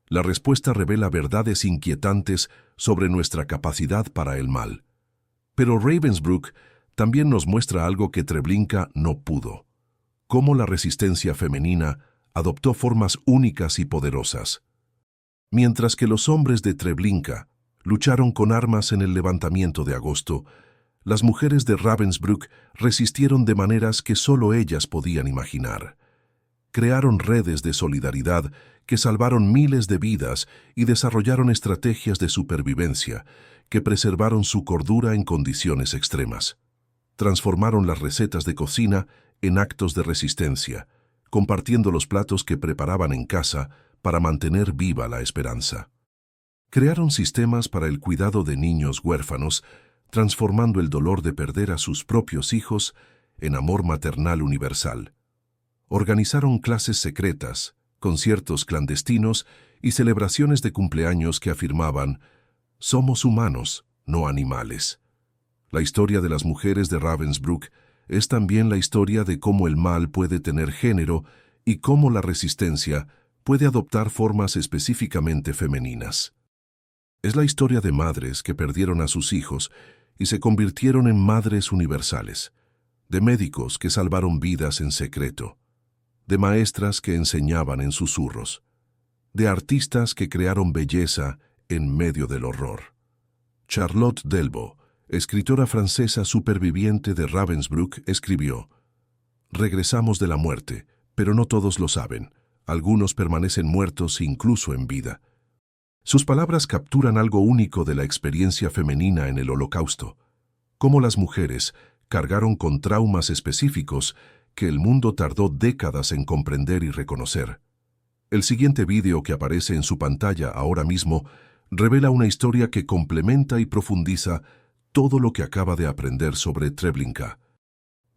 La respuesta revela verdades inquietantes sobre nuestra capacidad para el mal. Pero Ravensbrück también nos muestra algo que Treblinka no pudo: cómo la resistencia femenina adoptó formas únicas y poderosas. Mientras que los hombres de Treblinka lucharon con armas en el levantamiento de agosto, las mujeres de Ravensbrück resistieron de maneras que solo ellas podían imaginar. Crearon redes de solidaridad que salvaron miles de vidas y desarrollaron estrategias de supervivencia que preservaron su cordura en condiciones extremas. Transformaron las recetas de cocina en actos de resistencia, compartiendo los platos que preparaban en casa para mantener viva la esperanza. Crearon sistemas para el cuidado de niños huérfanos, transformando el dolor de perder a sus propios hijos en amor maternal universal. Organizaron clases secretas, conciertos clandestinos y celebraciones de cumpleaños que afirmaban: «Somos humanos, no animales». La historia de las mujeres de Ravensbrück es también la historia de cómo el mal puede tener género y cómo la resistencia puede adoptar formas específicamente femeninas. Es la historia de madres que perdieron a sus hijos y se convirtieron en madres universales, de médicos que salvaron vidas en secreto, de maestras que enseñaban en susurros, de artistas que crearon belleza en medio del horror. Charlotte Delbo, escritora francesa superviviente de Ravensbrück, escribió: «Regresamos de la muerte, pero no todos lo saben. Algunos permanecen muertos incluso en vida». Sus palabras capturan algo único de la experiencia femenina en el Holocausto: cómo las mujeres cargaron con traumas específicos que el mundo tardó décadas en comprender y reconocer. El siguiente vídeo que aparece en su pantalla ahora mismo revela una historia que complementa y profundiza todo lo que acaba de aprender sobre Treblinka.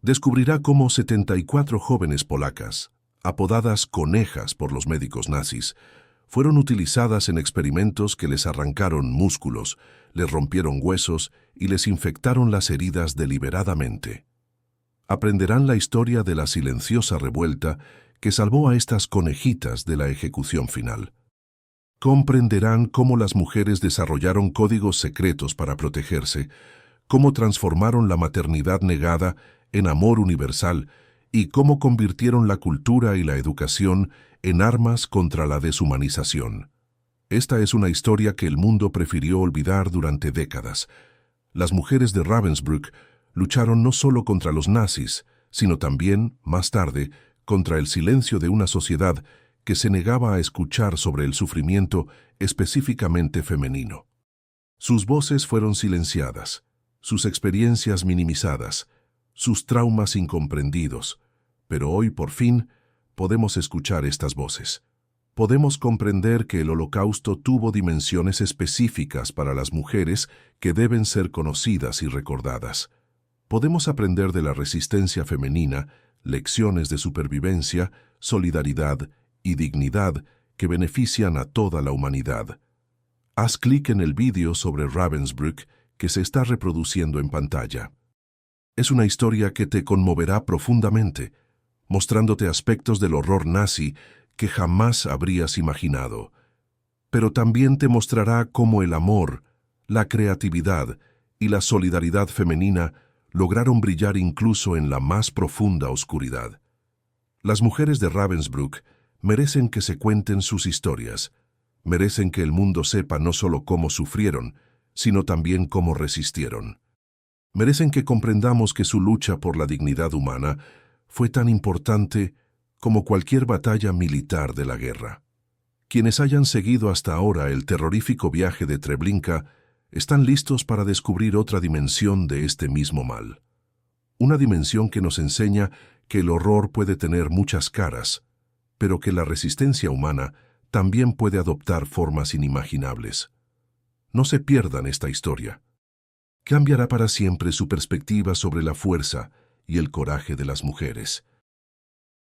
Descubrirá cómo 74 jóvenes polacas, apodadas conejas por los médicos nazis, fueron utilizadas en experimentos que les arrancaron músculos, les rompieron huesos y les infectaron las heridas deliberadamente. Aprenderán la historia de la silenciosa revuelta que salvó a estas conejitas de la ejecución final. Comprenderán cómo las mujeres desarrollaron códigos secretos para protegerse, cómo transformaron la maternidad negada en amor universal y cómo convirtieron la cultura y la educación en armas contra la deshumanización. Esta es una historia que el mundo prefirió olvidar durante décadas. Las mujeres de Ravensbrück lucharon no solo contra los nazis, sino también, más tarde, contra el silencio de una sociedad que se negaba a escuchar sobre el sufrimiento específicamente femenino. Sus voces fueron silenciadas, sus experiencias minimizadas, sus traumas incomprendidos, pero hoy, por fin, podemos escuchar estas voces. Podemos comprender que el Holocausto tuvo dimensiones específicas para las mujeres que deben ser conocidas y recordadas. Podemos aprender de la resistencia femenina lecciones de supervivencia, solidaridad y dignidad que benefician a toda la humanidad. Haz clic en el vídeo sobre Ravensbrück que se está reproduciendo en pantalla. Es una historia que te conmoverá profundamente, mostrándote aspectos del horror nazi que jamás habrías imaginado. Pero también te mostrará cómo el amor, la creatividad y la solidaridad femenina lograron brillar incluso en la más profunda oscuridad. Las mujeres de Ravensbrück merecen que se cuenten sus historias, merecen que el mundo sepa no solo cómo sufrieron, sino también cómo resistieron. Merecen que comprendamos que su lucha por la dignidad humana fue tan importante como cualquier batalla militar de la guerra. Quienes hayan seguido hasta ahora el terrorífico viaje de Treblinka están listos para descubrir otra dimensión de este mismo mal. Una dimensión que nos enseña que el horror puede tener muchas caras, pero que la resistencia humana también puede adoptar formas inimaginables. No se pierdan esta historia. Cambiará para siempre su perspectiva sobre la fuerza y el coraje de las mujeres.